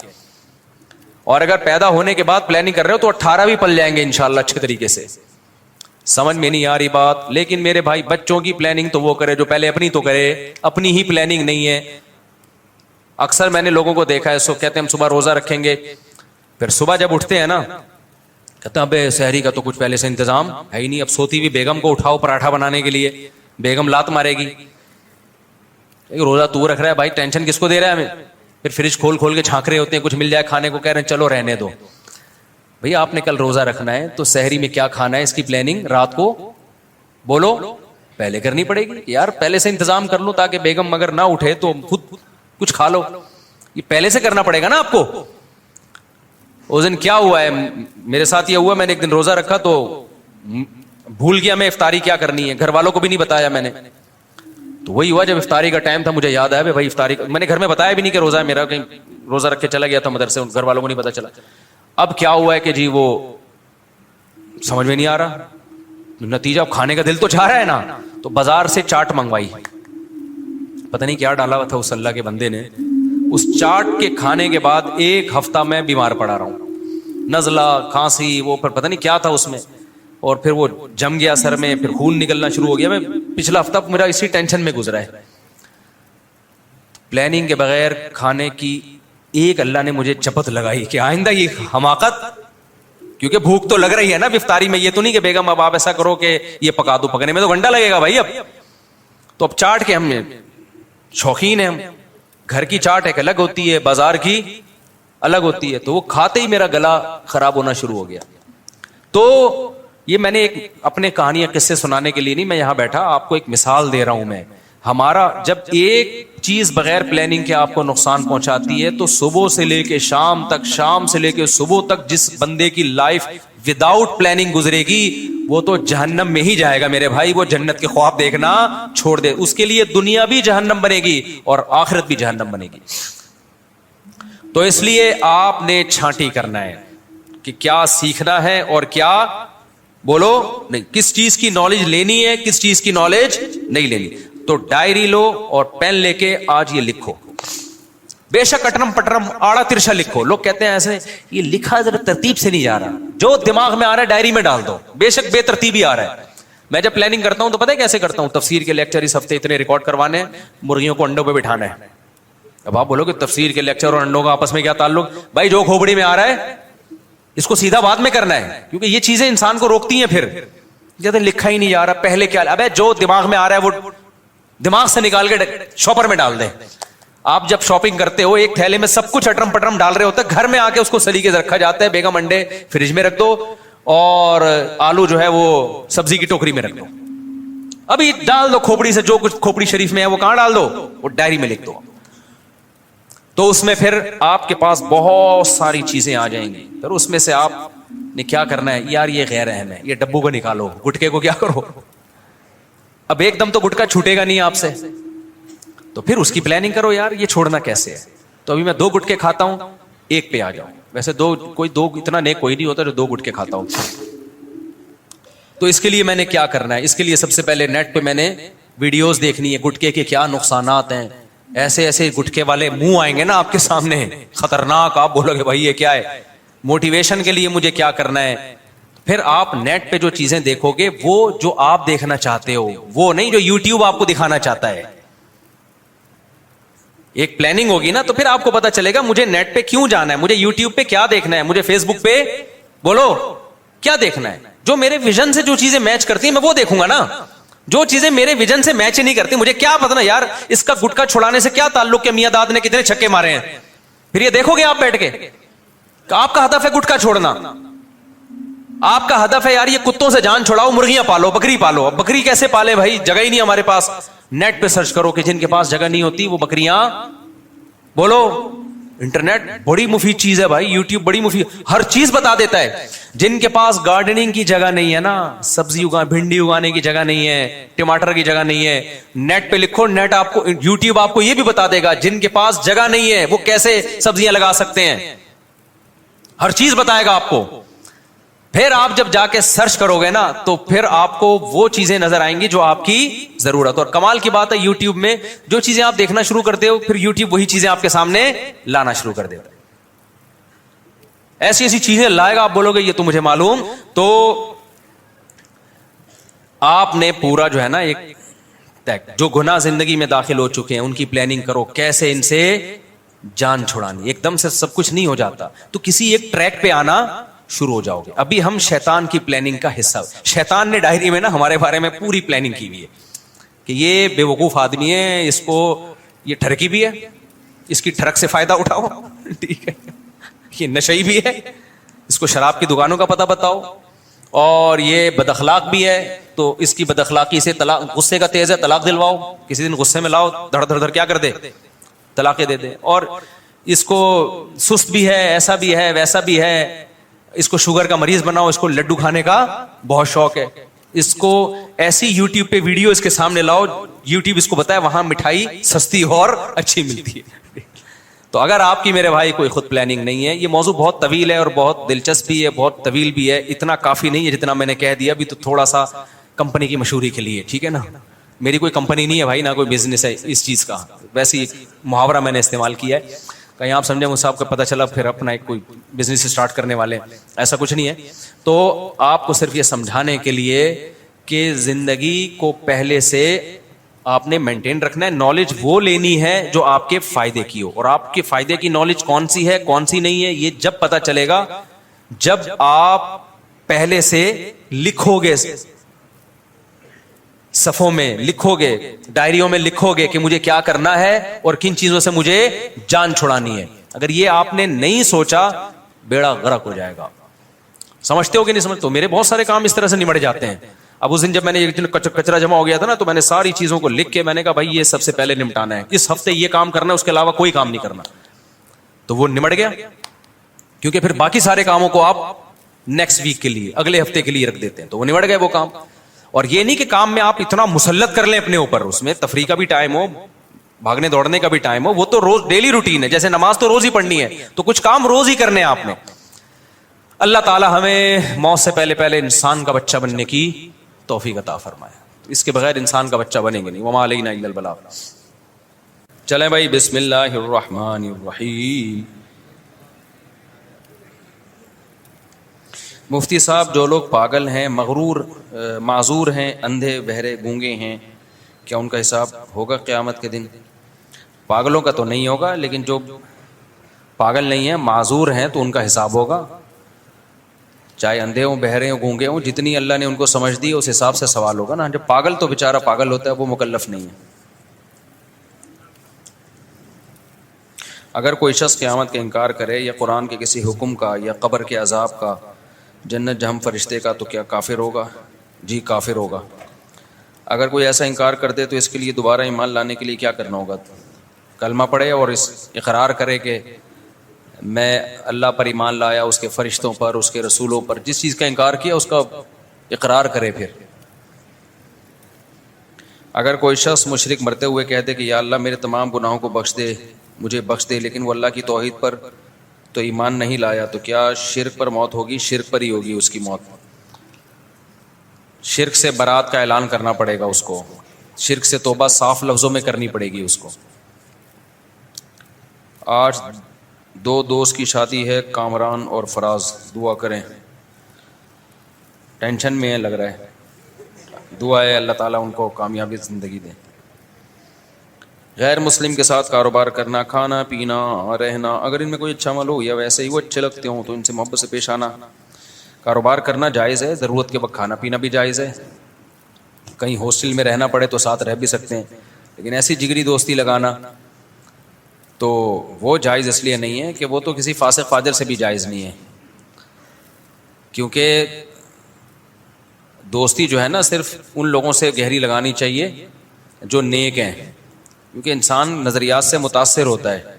اور اگر پیدا ہونے کے بعد پلاننگ کر رہے ہو تو 18 بھی پل جائیں گے انشاءاللہ اچھے طریقے سے. سمجھ میں نہیں آ رہی بات؟ لیکن میرے بھائی بچوں کی پلاننگ تو وہ کرے جو پہلے اپنی تو کرے, اپنی ہی پلاننگ نہیں ہے. اکثر میں نے لوگوں کو دیکھا ہے, سو کہتے ہیں ہم صبح روزہ رکھیں گے, پھر صبح جب اٹھتے ہیں نا کہتے ہیں ابے سحری کا تو کچھ پہلے سے انتظام ہے ہی نہیں, اب سوتی ہوئی بیگم کو اٹھاؤ پراٹھا بنانے کے لیے, بیگم لات مارے گی. روزہ تو رکھ رہا ہے بھائی, ٹینشن کس کو دے رہا ہے ہمیں. پھر فریج کھول کھول کے چھانک رہے ہوتے ہیں, کچھ مل جائے کھانے کو, کہہ رہے ہیں چلو رہنے دو. بھئی آپ نے کل روزہ رکھنا ہے تو سحری میں کیا کھانا ہے اس کی پلاننگ رات کو بولو پہلے کرنی پڑے گی. یار پہلے سے انتظام کر لو تاکہ بیگم اگر نہ اٹھے تو خود کچھ کھا لو, یہ پہلے سے کرنا پڑے گا نا آپ کو. اس دن کیا ہوا ہے میرے ساتھ, یہ ہوا میں نے ایک دن روزہ رکھا تو بھول گیا میں افطاری کیا کرنی ہے, گھر والوں کو بھی نہیں بتایا میں نے. تو وہی ہوا جب افطاری کا ٹائم تھا مجھے یاد آیا بھائی افطاری, میں نے گھر میں بتایا بھی نہیں کہ روزہ ہے میرا, کہیں روزہ رکھ کے چلا گیا تھا مدرسے, گھر والوں کو نہیں پتا چلا. اب کیا ہوا ہے کہ جی وہ سمجھ میں نہیں آ رہا, نتیجہ کھانے کا دل تو چاہ رہا ہے نا, تو بازار سے چاٹ منگوائی, پتہ نہیں کیا ڈالا ہوا تھا اس اللہ کے بندے نے. اس چاٹ کے کھانے کے بعد 1 ہفتہ میں بیمار پڑا رہا ہوں, نزلہ کھانسی, وہ پتہ نہیں کیا تھا اس میں, اور پھر وہ جم گیا سر میں, پھر خون نکلنا شروع ہو گیا. میں پچھلا ہفتہ میرا اسی ٹینشن میں گزرا ہے. پلاننگ کے بغیر کھانے کی ایک اللہ نے مجھے چپت لگائی کہ آئندہ یہ حماقت, کیونکہ بھوک تو لگ رہی ہے نا افطاری میں, یہ تو نہیں کہ بیگم اب آپ ایسا کرو کہ یہ پکا دو, پکنے میں تو گھنٹہ لگے گا بھائی. اب تو اب چاٹ کے ہم شوقین ہیں, ہم گھر کی چاٹ ایک الگ ہوتی ہے, بازار کی الگ ہوتی ہے. تو وہ کھاتے ہی میرا گلا خراب ہونا شروع ہو گیا. تو یہ میں نے ایک اپنے کہانیاں قصے سنانے کے لیے نہیں میں یہاں بیٹھا, آپ کو ایک مثال دے رہا ہوں میں ہمارا جب ایک چیز بغیر پلاننگ کے آپ کو نقصان پہنچاتی ہے تو صبح سے لے کے شام تک، شام سے لے کے صبح تک جس بندے کی لائف وداؤٹ پلاننگ گزرے گی وہ تو جہنم میں ہی جائے گا میرے بھائی. وہ جنت کے خواب دیکھنا چھوڑ دے, اس کے لیے دنیا بھی جہنم بنے گی اور آخرت بھی جہنم بنے گی. تو اس لیے آپ نے چھانٹی کرنا ہے کہ کیا سیکھنا ہے اور کیا بولو نہیں, کس چیز کی نالج لینی ہے, کس چیز کی نالج نہیں لینی. تو ڈائری لو اور پین لے کے آج یہ لکھو, بے شک اٹرم پٹرم آڑا ترشا لکھو. لوگ کہتے ہیں ایسے یہ لکھا ذرا ترتیب سے نہیں جا رہا, جو دماغ میں آ رہا ہے ڈائری میں ڈال دو, بے شک بے ترتیبی آ رہا ہے. میں جب پلاننگ کرتا ہوں تو پتہ ہے کیسے کرتا ہوں, تفسیر کے لیکچر اس ہفتے اتنے ریکارڈ کروانے, مرغیوں کو انڈوں پہ بٹھانا ہے. اب آپ بولو کہ تفسیر کے لیکچر اور انڈوں کا آپس میں کیا تعلق؟ بھائی جو کھوپڑی میں آ رہا ہے اس کو سیدھا بعد میں کرنا ہے, کیونکہ یہ چیزیں انسان کو روکتی ہیں. پھر جب لکھا ہی نہیں جا رہا پہلے کیا, ابے جو دماغ میں آ رہا ہے وہ دماغ سے نکال کے شاپر میں ڈال دیں. آپ جب شاپنگ کرتے ہو ایک تھیلے میں سب کچھ اٹرم پٹرم ڈال رہے ہوتے ہیں, گھر میں آ کے اس کو سلیقے سے رکھا جاتا ہے. بیگم انڈے فریج میں رکھ دو اور آلو جو ہے وہ سبزی کی ٹوکری میں رکھ دو, ابھی ڈال دو کھوپڑی سے, جو کچھ کھوپڑی شریف میں ہے وہ کہاں ڈال دو, وہ ڈائری میں لکھ دو. تو اس میں پھر آپ کے پاس بہت ساری چیزیں آ جائیں گی. پھر اس میں سے آپ نے کیا کرنا ہے, یار یہ غیر اہم ہے, یہ ڈبو کو نکالو, گٹکے کو کیا کرو. اب ایک دم تو گٹکا چھوٹے گا نہیں آپ سے, تو پھر اس کی پلاننگ کرو, یار یہ چھوڑنا کیسے ہے. تو ابھی میں 2 گٹکے کھاتا ہوں, ایک پہ آ جاؤ. ویسے دو اتنا نیک کوئی نہیں ہوتا جو 2 گٹکے کھاتا ہوں. تو اس کے لیے میں نے کیا کرنا ہے, اس کے لیے سب سے پہلے نیٹ پہ میں نے ویڈیوز دیکھنی ہے, گٹکے کے کیا نقصانات ہیں. ایسے ایسے گٹکے والے منہ آئیں گے نا آپ کے سامنے, خطرناک, آپ بولو گے بھائی یہ کیا ہے. موٹیویشن کے لیے مجھے کیا کرنا ہے. پھر آپ نیٹ پہ جو چیزیں دیکھو گے وہ جو آپ دیکھنا چاہتے ہو, وہ نہیں جو یوٹیوب آپ کو دکھانا چاہتا ہے. ایک پلاننگ ہوگی نا تو پھر آپ کو پتا چلے گا مجھے نیٹ پہ کیوں جانا ہے, مجھے یوٹیوب پہ کیا دیکھنا ہے, مجھے فیس بک پہ بولو کیا دیکھنا ہے. جو میرے ویژن سے جو چیزیں میچ کرتی ہیں میں وہ دیکھوں گا نا. جو چیزیں میرے ویژن سے میچ نہیں کرتی, مجھے کیا پتا نا یار اس کا گٹکا چھڑانے سے کیا تعلق ہے, میاں داد نے کتنے چھکے مارے ہیں. پھر یہ دیکھو گے آپ بیٹھ کے, آپ کا ہدف ہے گٹکا چھوڑنا, آپ کا ہدف ہے یار یہ کتوں سے جان چھڑاؤ, مرغیاں پالو, بکری پالو. اب بکری کیسے پالے بھائی, جگہ ہی نہیں ہمارے پاس. نیٹ پہ سرچ کرو کہ جن کے پاس جگہ نہیں ہوتی وہ بکریاں, بولو انٹرنیٹ بڑی مفید چیز ہے بھائی, یوٹیوب بڑی مفید, ہر چیز بتا دیتا ہے. جن کے پاس گارڈننگ کی جگہ نہیں ہے نا, سبزی بھنڈی اگانے کی جگہ نہیں ہے, ٹماٹر کی جگہ نہیں ہے, نیٹ پہ لکھو, نیٹ آپ کو, یوٹیوب آپ کو یہ بھی بتا دے گا جن کے پاس جگہ نہیں ہے وہ کیسے سبزیاں لگا سکتے ہیں, ہر چیز بتائے گا آپ کو. پھر آپ جب جا کے سرچ کرو گے نا تو پھر آپ کو وہ چیزیں نظر آئیں گی جو آپ کی ضرورت. اور کمال کی بات ہے یوٹیوب میں جو چیزیں آپ دیکھنا شروع کرتے ہو پھر یوٹیوب وہی چیزیں آپ کے سامنے لانا شروع کر دیتا ہے. ایسی ایسی چیزیں لائے گا, آپ بولو گے یہ تو مجھے معلوم. تو آپ نے پورا جو ہے نا ایک جو گناہ زندگی میں داخل ہو چکے ہیں ان کی پلاننگ کرو, کیسے ان سے جان چھڑانی. ایک دم سے سب کچھ نہیں ہو جاتا, تو کسی ایک ٹریک پہ آنا شروع ہو جاؤ گے. ابھی ہم شیطان کی پلاننگ کا حصہ, شیطان نے ڈائری میں نا ہمارے بارے میں پوری پلاننگ کی ہوئی ہے کہ یہ بے وقوف آدمی ہے, اس کو یہ ٹھرکی بھی ہے, اس کی ٹھرک سے فائدہ اٹھاؤ, ٹھیک ہے, یہ نشئی بھی ہے, اس کو شراب کی دکانوں کا پتہ بتاؤ, اور یہ بد اخلاق بھی ہے تو اس کی بد اخلاقی سے طلاق, غصے کا تیز ہے طلاق دلواؤ, کسی دن غصے میں لاؤ دھڑ دھڑ دھڑ کیا کر دے طلاقیں دے دے. اور اس کو سست بھی ہے, ایسا بھی ہے, ویسا بھی ہے, اس کو شوگر کا مریض بناؤ, اس کو لڈو کھانے کا بہت شوق ہے, اس کو ایسی یوٹیوب پہ ویڈیو اس کے سامنے لاؤ, یوٹیوب اس کو بتائے وہاں مٹھائی سستی اور اچھی ملتی ہے. تو اگر آپ کی میرے بھائی کوئی خود پلاننگ نہیں ہے, یہ موضوع بہت طویل ہے اور بہت دلچسپ بھی ہے, بہت طویل بھی ہے, اتنا کافی نہیں ہے جتنا میں نے کہہ دیا. ابھی تو تھوڑا سا کمپنی کی مشہوری کے لیے, ٹھیک ہے نا, میری کوئی کمپنی نہیں ہے بھائی, نہ کوئی بزنس ہے اس چیز کا, ویسے ہی محاورہ میں نے استعمال کیا ہے, کہیں آپ سمجھے مجھ سے آپ کو پتہ چلا پھر اپنا ایک کوئی بزنس اسٹارٹ کرنے والے, ایسا کچھ نہیں ہے. تو آپ کو صرف یہ سمجھانے کے لیے کہ زندگی کو پہلے سے آپ نے مینٹین رکھنا ہے. نالج وہ لینی ہے جو آپ کے فائدے کی ہو, اور آپ کے فائدے کی نالج کون سی ہے کون سی نہیں ہے یہ جب پتہ چلے گا جب آپ پہلے سے لکھو گے, صفوں میں لکھو گے, ڈائریوں میں لکھو گے کہ مجھے کیا کرنا ہے اور کن چیزوں سے مجھے جان چھڑانی ہے. اگر یہ آپ نے نہیں سوچا بیڑا غرق ہو جائے گا. سمجھتے ہو کہ نہیں سمجھتے ہو؟ میرے بہت سارے کام اس طرح سے نمٹ جاتے ہیں. اب اس دن جب میں نے کچرا جمع ہو گیا تھا نا تو میں نے ساری چیزوں کو لکھ کے میں نے کہا بھائی یہ سب سے پہلے نمٹانا ہے, اس ہفتے یہ کام کرنا ہے, اس کے علاوہ کوئی کام نہیں کرنا. تو وہ نمٹ گیا, کیونکہ پھر باقی سارے کاموں کو آپ نیکسٹ ویک کے لیے, اگلے ہفتے کے لیے رکھ دیتے ہیں, تو وہ نمٹ گئے وہ کام. اور یہ نہیں کہ کام میں آپ اتنا مسلط کر لیں اپنے اوپر, اس میں تفریح کا بھی ٹائم ہو, بھاگنے دوڑنے کا بھی ٹائم ہو, وہ تو روز ڈیلی روٹین ہے. جیسے نماز تو روز ہی پڑھنی ہے, تو کچھ کام روز ہی کرنے ہیں آپ نے. اللہ تعالی ہمیں موت سے پہلے پہلے انسان کا بچہ بننے کی توفیق عطا فرمائے. اس کے بغیر انسان کا بچہ بنیں گے نہیں. وما علینا الا البلاغ. چلیں بھائی, بسم اللہ الرحمن الرحیم. مفتی صاحب, جو لوگ پاگل ہیں, مغرور, معذور ہیں, اندھے بہرے گونگے ہیں, کیا ان کا حساب ہوگا قیامت کے دن؟ پاگلوں کا تو نہیں ہوگا, لیکن جو پاگل نہیں ہیں, معذور ہیں, تو ان کا حساب ہوگا. چاہے اندھے ہوں, بہرے ہوں, گونگے ہوں, جتنی اللہ نے ان کو سمجھ دی اس حساب سے سوال ہوگا نا. جب پاگل تو بیچارہ پاگل ہوتا ہے, وہ مکلف نہیں ہے. اگر کوئی شخص قیامت کا انکار کرے, یا قرآن کے کسی حکم کا, یا قبر کے عذاب کا, جنت جہنم فرشتے کا, تو کیا کافر ہوگا؟ جی کافر ہوگا. اگر کوئی ایسا انکار کر دے تو اس کے لیے دوبارہ ایمان لانے کے لیے کیا کرنا ہوگا؟ کلمہ پڑھے اور اس اقرار کرے کہ میں اللہ پر ایمان لایا, اس کے فرشتوں پر, اس کے رسولوں پر, جس چیز کا انکار کیا اس کا اقرار کرے. پھر اگر کوئی شخص مشرک مرتے ہوئے کہتے کہ یا اللہ میرے تمام گناہوں کو بخش دے, مجھے بخش دے, لیکن وہ اللہ کی توحید پر تو ایمان نہیں لایا, تو کیا شرک پر موت ہوگی؟ شرک پر ہی ہوگی اس کی موت. شرک سے برات کا اعلان کرنا پڑے گا اس کو, شرک سے توبہ صاف لفظوں میں کرنی پڑے گی اس کو. آج 2 دوست کی شادی ہے, کامران اور فراز, دعا کریں. ٹینشن میں ہے لگ رہا ہے, دعا ہے اللہ تعالیٰ ان کو کامیابی زندگی دے. غیر مسلم کے ساتھ کاروبار کرنا, کھانا پینا رہنا, اگر ان میں کوئی اچھا عمل ہو یا ویسے ہی وہ اچھے لگتے ہوں تو ان سے محبت سے پیش آنا. کاروبار کرنا جائز ہے, ضرورت کے وقت کھانا پینا بھی جائز ہے. کہیں ہاسٹل میں رہنا پڑے تو ساتھ رہ بھی سکتے ہیں, لیکن ایسی جگری دوستی لگانا تو وہ جائز اس لیے نہیں ہے کہ وہ تو کسی فاسق فاجر سے بھی جائز نہیں ہے. کیونکہ دوستی جو ہے نا صرف ان لوگوں سے گہری لگانی چاہیے جو نیک ہیں, کیونکہ انسان نظریات سے متاثر ہوتا ہے.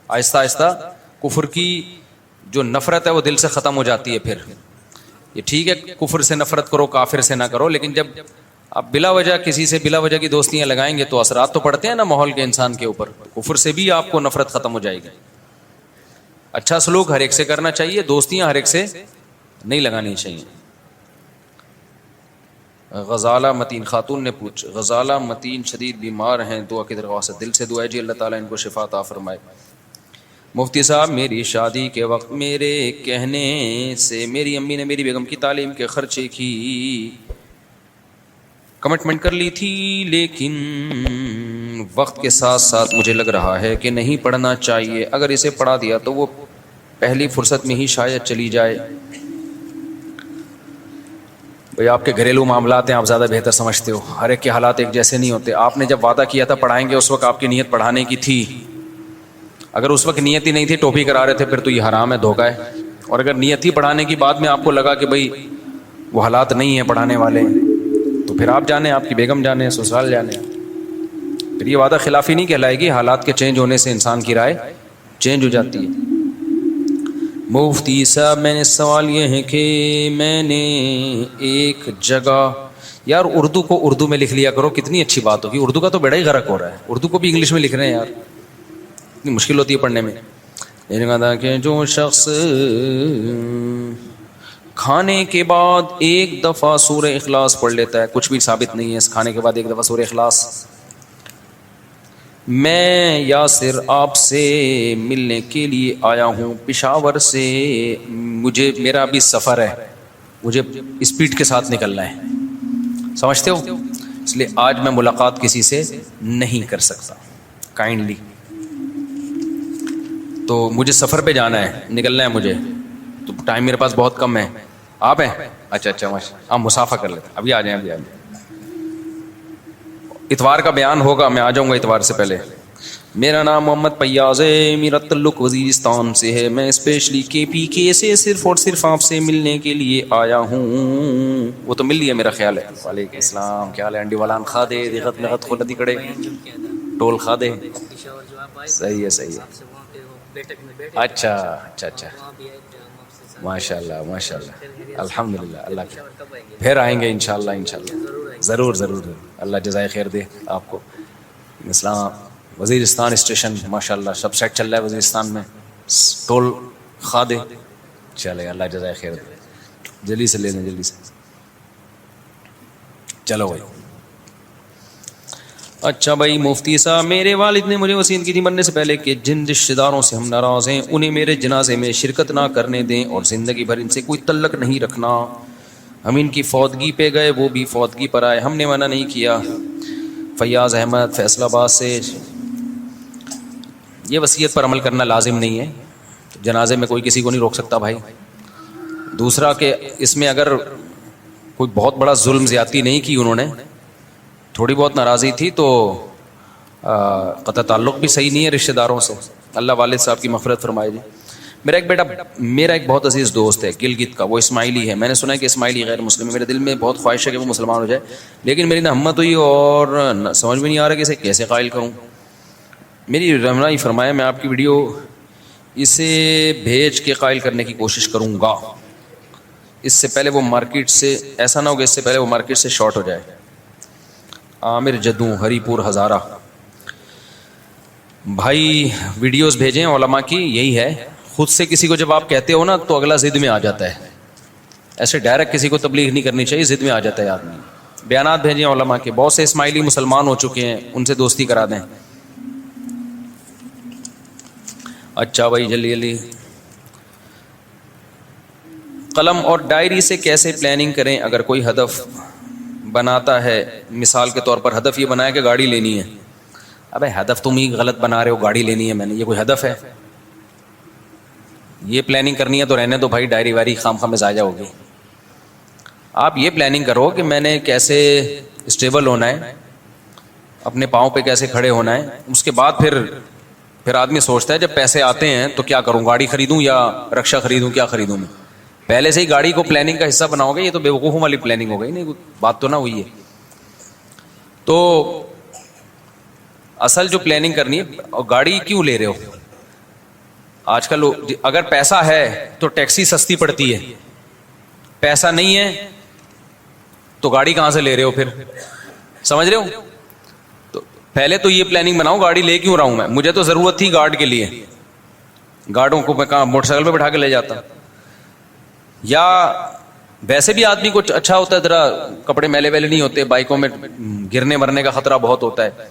آہستہ آہستہ کفر کی جو نفرت ہے وہ دل سے ختم ہو جاتی ہے. پھر یہ ٹھیک ہے کفر سے نفرت کرو, کافر سے نہ کرو, لیکن جب آپ بلا وجہ کسی سے بلا وجہ کی دوستیاں لگائیں گے تو اثرات تو پڑتے ہیں نا ماحول کے انسان کے اوپر. کفر سے بھی آپ کو نفرت ختم ہو جائے گی. اچھا سلوک ہر ایک سے کرنا چاہیے, دوستیاں ہر ایک سے نہیں لگانی چاہیے. غزالہ متین خاتون نے غزالہ متین شدید بیمار ہیں, دعا کی درخواست, دل سے دعا ہے جی اللہ تعالیٰ ان کو شفا عطا فرمائے. مفتی صاحب, میری شادی کے وقت میرے کہنے سے میری امی نے میری بیگم کی تعلیم کے خرچے کی کمٹمنٹ کر لی تھی, لیکن وقت کے ساتھ ساتھ مجھے لگ رہا ہے کہ نہیں پڑھنا چاہیے. اگر اسے پڑھا دیا تو وہ پہلی فرصت میں ہی شاید چلی جائے. بھئی آپ کے گھریلو معاملات ہیں, آپ زیادہ بہتر سمجھتے ہو, ہر ایک کے حالات ایک جیسے نہیں ہوتے. آپ نے جب وعدہ کیا تھا پڑھائیں گے, اس وقت آپ کی نیت پڑھانے کی تھی. اگر اس وقت نیت ہی نہیں تھی, ٹوپی کرا رہے تھے, پھر تو یہ حرام ہے, دھوکہ ہے. اور اگر نیت ہی پڑھانے کی بعد میں آپ کو لگا کہ بھئی وہ حالات نہیں ہیں پڑھانے والے, تو پھر آپ جانیں, آپ کی بیگم جانے, سسرال جانے. پھر یہ وعدہ خلافی نہیں کہلائے گی. حالات کے چینج ہونے سے انسان کی رائے چینج ہو جاتی ہے. مفتی صاحب, میں نے سوال یہ ہے کہ میں نے ایک جگہ, یار اردو کو اردو میں لکھ لیا کرو, کتنی اچھی بات ہوگی. اردو کا تو بڑا ہی غرق ہو رہا ہے, اردو کو بھی انگلش میں لکھ رہے ہیں یار, اتنی مشکل ہوتی ہے پڑھنے میں. یہ کہا تھا کہ جو شخص کھانے کے بعد ایک دفعہ سورہ اخلاص پڑھ لیتا ہے, کچھ بھی ثابت نہیں ہے کھانے کے بعد ایک دفعہ سورہ اخلاص. میں یاسر آپ سے ملنے کے لیے آیا ہوں پشاور سے, مجھے میرا بھی سفر ہے, مجھے اسپیڈ کے ساتھ نکلنا ہے, سمجھتے ہو, اس لیے آج میں ملاقات کسی سے نہیں کر سکتا کائنڈلی. تو مجھے سفر پہ جانا ہے, نکلنا ہے مجھے, تو ٹائم میرے پاس بہت کم ہے. آپ ہیں؟ اچھا ماشاء, آپ مسافہ کر لیتے, ابھی آ جائیں. اتوار کا بیان ہوگا, میں آ جاؤں گا اتوار سے پہلے. میرا نام محمد پیاز ہے, میرا تعلق وزیرستان سے ہے, میں اسپیشلی کے پی کے سے صرف اور صرف آپ سے ملنے کے لیے آیا ہوں. وہ تو مل لیا میرا خیال ہے. وعلیکم السلام, کیا حال ہے انڈی والان کھا دے دیغت لغت خلدی کڑے ٹول کھا دے. صحیح ہے صحیح ہے. اچھا اچھا اچھا, ماشاء اللہ ماشاء اللہ, الحمد للہ. اللہ کے پھر آئیں گے انشاءاللہ انشاءاللہ, ضرور ضرور. اللہ جزائے خیر دے آپ کو. اسلام وزیرستان اسٹیشن ماشاء اللہ سب سیٹ چل رہا ہے وزیرستان میں, ٹول کھا دے. چلے اللہ جزائے خیر دے, جلدی سے لے دیں جلدی سے. چلو بھائی. اچھا بھائی مفتی صاحب, میرے والد نے مجھے وصیت کی تھی مرنے سے پہلے کہ جن رشتہ داروں سے ہم ناراض ہیں انہیں میرے جنازے میں شرکت نہ کرنے دیں اور زندگی بھر ان سے کوئی تعلق نہیں رکھنا. ہم ان کی فوتگی پہ گئے, وہ بھی فوتگی پر آئے, ہم نے منع نہیں کیا. فیاض احمد فیصل آباد سے. یہ وصیت پر عمل کرنا لازم نہیں ہے, جنازے میں کوئی کسی کو نہیں روک سکتا بھائی. دوسرا کہ اس میں اگر کوئی بہت بڑا ظلم زیادتی نہیں کی انہوں نے, تھوڑی بہت ناراضی تھی تو قطع تعلق بھی صحیح نہیں ہے رشتہ داروں سے. اللہ والد صاحب کی مغفرت فرمائے جی. میرا ایک بہت عزیز دوست ہے گلگت کا, وہ اسماعیلی ہے. میں نے سنا ہے کہ اسماعیلی غیر مسلم ہے. میرے دل میں بہت خواہش ہے کہ وہ مسلمان ہو جائے, لیکن میری نہ ہمت ہوئی اور سمجھ میں نہیں آ رہا کہ اسے کیسے قائل کروں. میری رہنمائی فرمایا, میں آپ کی ویڈیو اسے بھیج کے قائل کرنے کی کوشش کروں گا. اس سے پہلے وہ مارکیٹ سے, ایسا نہ ہو کہ اس سے پہلے وہ مارکیٹ سے شارٹ ہو جائے. عامر جدوں ہری پور ہزارہ. بھائی ویڈیوز بھیجیں علماء کی, یہی ہے. خود سے کسی کو جب آپ کہتے ہو نا تو اگلا ضد میں آ جاتا ہے. ایسے ڈائریکٹ کسی کو تبلیغ نہیں کرنی چاہیے, ضد میں آ جاتا ہے آدمی. بیانات بھیجیں علماء کے. بہت سے اسماعیلی مسلمان ہو چکے ہیں, ان سے دوستی کرا دیں. اچھا بھائی جلدی جلدی. قلم اور ڈائری سے کیسے پلاننگ کریں اگر کوئی ہدف بناتا ہے؟ مثال کے طور پر ہدف یہ بنایا کہ گاڑی لینی ہے. ابے ہدف تم ہی غلط بنا رہے ہو, گاڑی لینی ہے میں نے, یہ کوئی ہدف ہے؟ یہ پلاننگ کرنی ہے تو رہنے دو بھائی, ڈائری وائری خام خام میں ضائع ہوگی. آپ یہ پلاننگ کرو کہ میں نے کیسے اسٹیبل ہونا ہے, اپنے پاؤں پہ کیسے کھڑے ہونا ہے. اس کے بعد پھر آدمی سوچتا ہے جب پیسے آتے ہیں تو کیا کروں, گاڑی خریدوں یا رکشا خریدوں, کیا خریدوں میں. پہلے سے ہی گاڑی کو پلاننگ کا حصہ بناؤ گے, یہ تو بے وقوفوں والی پلاننگ ہو گئی. نہیں بات تو نہ ہوئی ہے. تو اصل جو پلاننگ کرنی ہے, اور گاڑی کیوں لے رہے ہو آج کل؟ اگر پیسہ ہے تو ٹیکسی سستی پڑتی ہے, پیسہ نہیں ہے تو گاڑی کہاں سے لے رہے ہو پھر, سمجھ رہے ہو؟ تو پہلے تو یہ پلاننگ بناؤ گاڑی لے کیوں رہا ہوں میں. مجھے تو ضرورت تھی گارڈ کے لیے, گارڈوں کو میں کہاں موٹر سائیکل پہ بٹھا کے لے جاتا. یا ویسے بھی آدمی کو اچھا ہوتا ہے, ذرا کپڑے میلے ویلے نہیں ہوتے, بائکوں میں گرنے مرنے کا خطرہ بہت ہوتا ہے.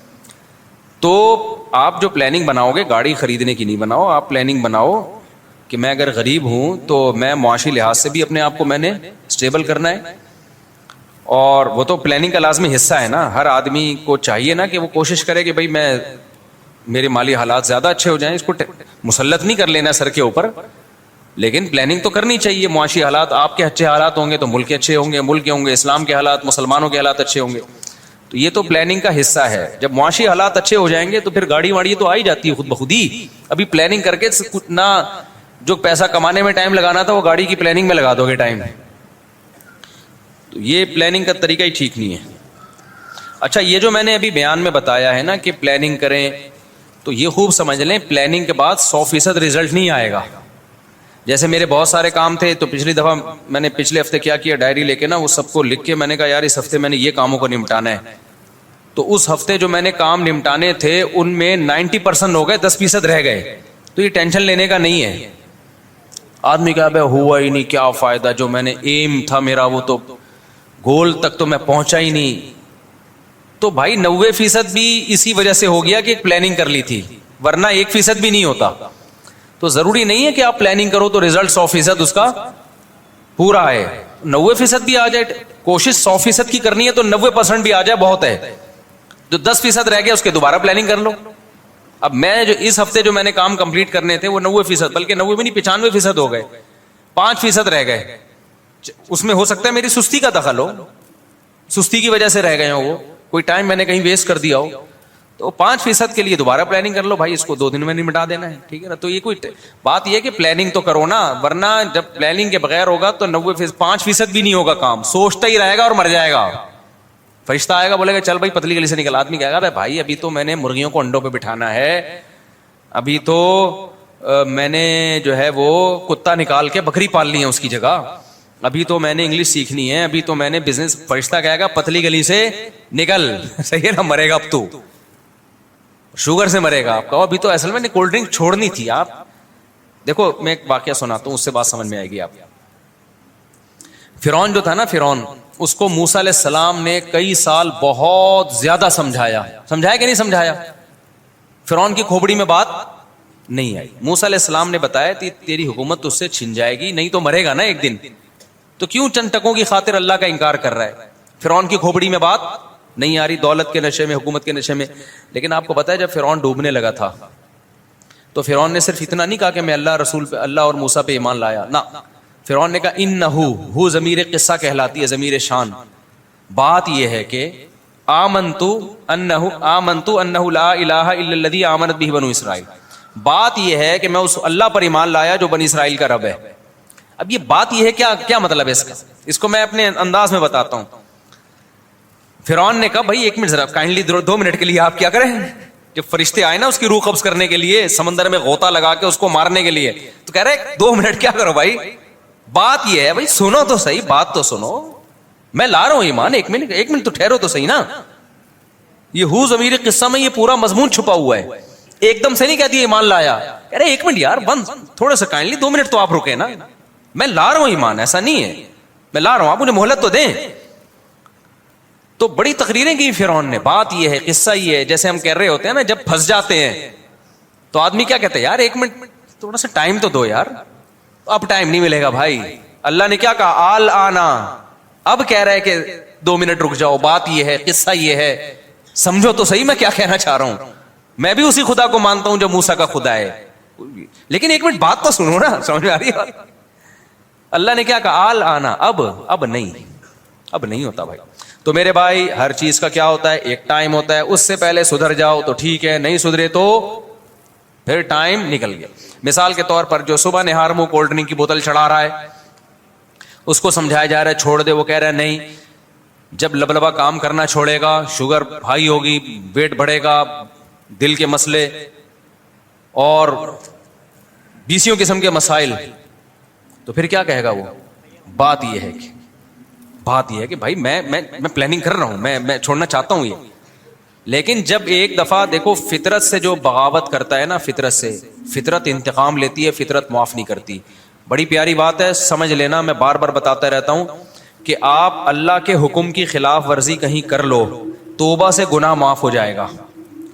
تو آپ جو پلاننگ بناؤ گے گاڑی خریدنے کی نہیں بناؤ. آپ پلاننگ بناؤ کہ میں اگر غریب ہوں تو میں معاشی لحاظ سے بھی اپنے آپ کو میں نے اسٹیبل کرنا ہے. اور وہ تو پلاننگ کا لازمی حصہ ہے نا. ہر آدمی کو چاہیے نا کہ وہ کوشش کرے کہ بھائی میں میرے مالی حالات زیادہ اچھے ہو جائیں. اس کو مسلط نہیں کر لینا سر کے اوپر, لیکن پلاننگ تو کرنی چاہیے. معاشی حالات آپ کے اچھے حالات ہوں گے تو ملک کے اچھے ہوں گے, ملک کے ہوں گے اسلام کے حالات, مسلمانوں کے حالات اچھے ہوں گے. تو یہ تو پلاننگ کا حصہ ہے. جب معاشی حالات اچھے ہو جائیں گے تو پھر گاڑی واڑی تو آ ہی جاتی ہے خود بخود ہی. ابھی پلاننگ کر کے نہ جو پیسہ کمانے میں ٹائم لگانا تھا وہ گاڑی کی پلاننگ میں لگا دو گے ٹائم. تو یہ پلاننگ کا طریقہ ہی ٹھیک نہیں ہے. اچھا یہ جو میں نے ابھی بیان میں بتایا ہے نا کہ پلاننگ کریں, تو یہ خوب سمجھ لیں پلاننگ کے بعد 100% رزلٹ نہیں آئے گا. جیسے میرے بہت سارے کام تھے تو پچھلی دفعہ میں نے پچھلے ہفتے کیا کیا, ڈائری لے کے نا وہ سب کو لکھ کے میں نے کہا یار اس ہفتے میں نے یہ کاموں کو نمٹانا ہے. تو اس ہفتے جو میں نے کام نمٹانے تھے ان میں 90% ہو گئے, 10% رہ گئے. تو یہ ٹینشن لینے کا نہیں ہے. آدمی کہا بھائی ہوا ہی نہیں, کیا فائدہ, جو میں نے ایم تھا میرا وہ تو گول تک تو میں پہنچا ہی نہیں. تو بھائی 90% بھی اسی وجہ سے ہو گیا کہ ایک پلاننگ کر لی تھی, ورنہ 1% بھی نہیں ہوتا. تو ضروری نہیں ہے کہ آپ پلاننگ کرو تو رزلٹ 100% اس کا پورا ہے. 90% بھی آ جائے, کوشش 100% کی کرنی ہے تو 90% بھی آ جائے بہت ہے. جو 10% رہ گیا اس کے دوبارہ پلاننگ کر لو. اب میں جو اس ہفتے جو میں نے کام کمپلیٹ کرنے تھے وہ 90%, بلکہ 90 بھی نہیں 95% ہو گئے, 5% رہ گئے. اس میں ہو سکتا ہے میری سستی کا دخل ہو, سستی کی وجہ سے رہ گئے ہو, وہ کوئی ٹائم میں نے کہیں ویسٹ کر دیا ہو. تو 5% کے لیے دوبارہ پلاننگ کر لو بھائی, اس کو 2 دن میں نہیں مٹا دینا ہے, ٹھیک ہے نا. تو یہ کوئی بات یہ ہے کہ پلاننگ تو کرو نا, ورنہ جب پلاننگ کے بغیر ہوگا تو 5% بھی نہیں ہوگا کام, سوچتا ہی رہے گا اور مر جائے گا. فرشتہ آئے گا بولے گا چل بھائی پتلی گلی سے نکل, آدمی کہے گا بھائی ابھی تو میں نے مرغیوں کو انڈوں پہ بٹھانا ہے, ابھی تو میں نے جو ہے وہ کتا نکال کے بکری پالنی ہے اس کی جگہ, ابھی تو میں نے انگلش سیکھنی ہے, ابھی تو میں نے بزنس. فرشتہ کہے گا پتلی گلی سے نکل, صحیح ہے نا, مرے گا اب تو شوگر سے مرے گا آپ کا. ابھی تو اصل میں نے کولڈ ڈرنک چھوڑنی تھی. آپ دیکھو میں ایک واقعہ سناتا ہوں, اس سے بات سمجھ میں آئے گی آپ. فرعون جو تھا نا, فرعون, اس کو موسیٰ علیہ السلام نے کئی سال بہت زیادہ سمجھایا کہ نہیں سمجھایا. فرعون کی کھوپڑی میں بات نہیں آئی. موسیٰ علیہ السلام نے بتایا تیری حکومت تجھ سے چھن جائے گی, نہیں تو مرے گا نا ایک دن, تو کیوں چند ٹکوں کی خاطر اللہ کا انکار کر رہا ہے. فرعون کی کھوپڑی میں بات نہیں آ رہی, دولت کے نشے میں, حکومت کے نشے میں. لیکن آپ کو پتا ہے جب فرعون ڈوبنے لگا تھا تو فرعون نے صرف اتنا نہیں کہا کہ میں اللہ رسول پہ, اللہ اور موسیٰ پہ ایمان لایا, نہ. فرعون نے کہا انہو ضمیر قصہ کہلاتی ہے, ضمیر شان. بات یہ ہے کہ آمنتو انہو لا الہ الا الذی آمنت بہ بنو اسرائیل. بات یہ ہے کہ میں اس اللہ پر ایمان لایا جو بنی اسرائیل کا رب ہے. اب یہ بات یہ ہے کیا مطلب ہے اس کا, اس کو میں اپنے انداز میں بتاتا ہوں. فرعون نے کہا بھائی 1 منٹ ذرا کائنڈلی 2 منٹ کے لیے آپ کیا کریں. جب فرشتے آئے نا اس کی روح قبض کرنے کے لیے, سمندر میں غوطہ لگا کے اس کو مارنے کے لیے, تو کہہ رہے 2 منٹ کیا کرو بھائی, بات یہ ہے بھائی سنو تو صحیح, بات تو سنو, میں لا رہا ہوں ایمان, 1 منٹ تو ٹھہرو تو صحیح نا. یہ ہو ضمیر قصہ میں یہ پورا مضمون چھپا ہوا ہے, ایک دم سے نہیں کہتی ایمان لایا. کہہ رہے 1 منٹ یار بند, تھوڑا سا کائنڈلی 2 منٹ تو آپ رکے نا, میں لا رہا ہوں ایمان, ایسا نہیں ہے, میں لا رہا ہوں, آپ مجھے مہلت تو دیں. تو بڑی تقریریں کی فرعون نے. بات یہ ہے, قصہ یہ ہے, جیسے ہم کہہ رہے ہوتے ہیں نا جب پھنس جاتے ہیں تو آدمی کیا کہتے ہیں, یار 1 منٹ تھوڑا سا ٹائم تو دو یار. اب ٹائم نہیں ملے گا بھائی. اللہ نے کیا کہا, آل آنا, اب کہہ رہے کہ 2 منٹ رک جاؤ. بات یہ ہے, قصہ یہ ہے, سمجھو تو صحیح میں کیا کہنا چاہ رہا ہوں. میں بھی اسی خدا کو مانتا ہوں جو موسیٰ کا خدا ہے, لیکن 1 منٹ بات تو سنو نا, سمجھ میں آ رہی ہے. اللہ نے کیا کہا, آل آنا, اب نہیں ہوتا بھائی. تو میرے بھائی ہر چیز کا کیا ہوتا ہے, ایک ٹائم ہوتا ہے, اس سے پہلے سدھر جاؤ تو ٹھیک ہے, نہیں سدھرے تو پھر ٹائم نکل گیا. مثال کے طور پر جو صبح نہار منہ کولڈ ڈرنک کی بوتل چڑھا رہا ہے, اس کو سمجھایا جا رہا ہے چھوڑ دے, وہ کہہ رہا ہے نہیں, جب لبلبا کام کرنا چھوڑے گا, شوگر ہائی ہوگی, ویٹ بڑھے گا, دل کے مسئلے اور 20 قسم کے مسائل, تو پھر کیا کہے گا وہ. بات یہ ہے کہ بھائی میں پلاننگ کر رہا ہوں, میں چھوڑنا چاہتا ہوں یہ. لیکن جب ایک دفعہ دیکھو فطرت سے جو بغاوت کرتا ہے نا, فطرت انتقام لیتی ہے, فطرت معاف نہیں کرتی. بڑی پیاری بات ہے, سمجھ لینا, میں بار بار بتاتا رہتا ہوں کہ آپ اللہ کے حکم کی خلاف ورزی کہیں کر لو, توبہ سے گناہ معاف ہو جائے گا.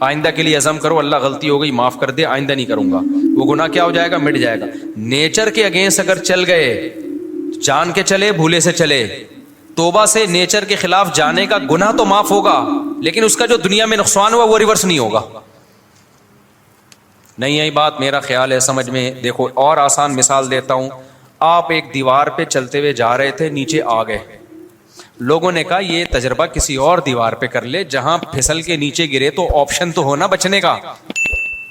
آئندہ کے لیے عزم کرو, اللہ غلطی ہو گئی معاف کر دے, آئندہ نہیں کروں گا, وہ گناہ کیا ہو جائے گا, مٹ جائے گا. نیچر کے اگینسٹ اگر چل گئے, جان کے چلے بھولے سے چلے, توبہ سے نیچر کے خلاف جانے کا گناہ تو معاف ہوگا, لیکن اس کا جو دنیا میں نقصان ہوا وہ ریورس نہیں ہوگا. نہیں آئی بات, میرا خیال ہے سمجھ میں. دیکھو اور آسان مثال دیتا ہوں, آپ ایک دیوار پہ چلتے ہوئے جا رہے تھے, نیچے آ گئے, لوگوں نے کہا یہ تجربہ کسی اور دیوار پہ کر لے جہاں پھسل کے نیچے گرے تو آپشن تو ہونا بچنے کا.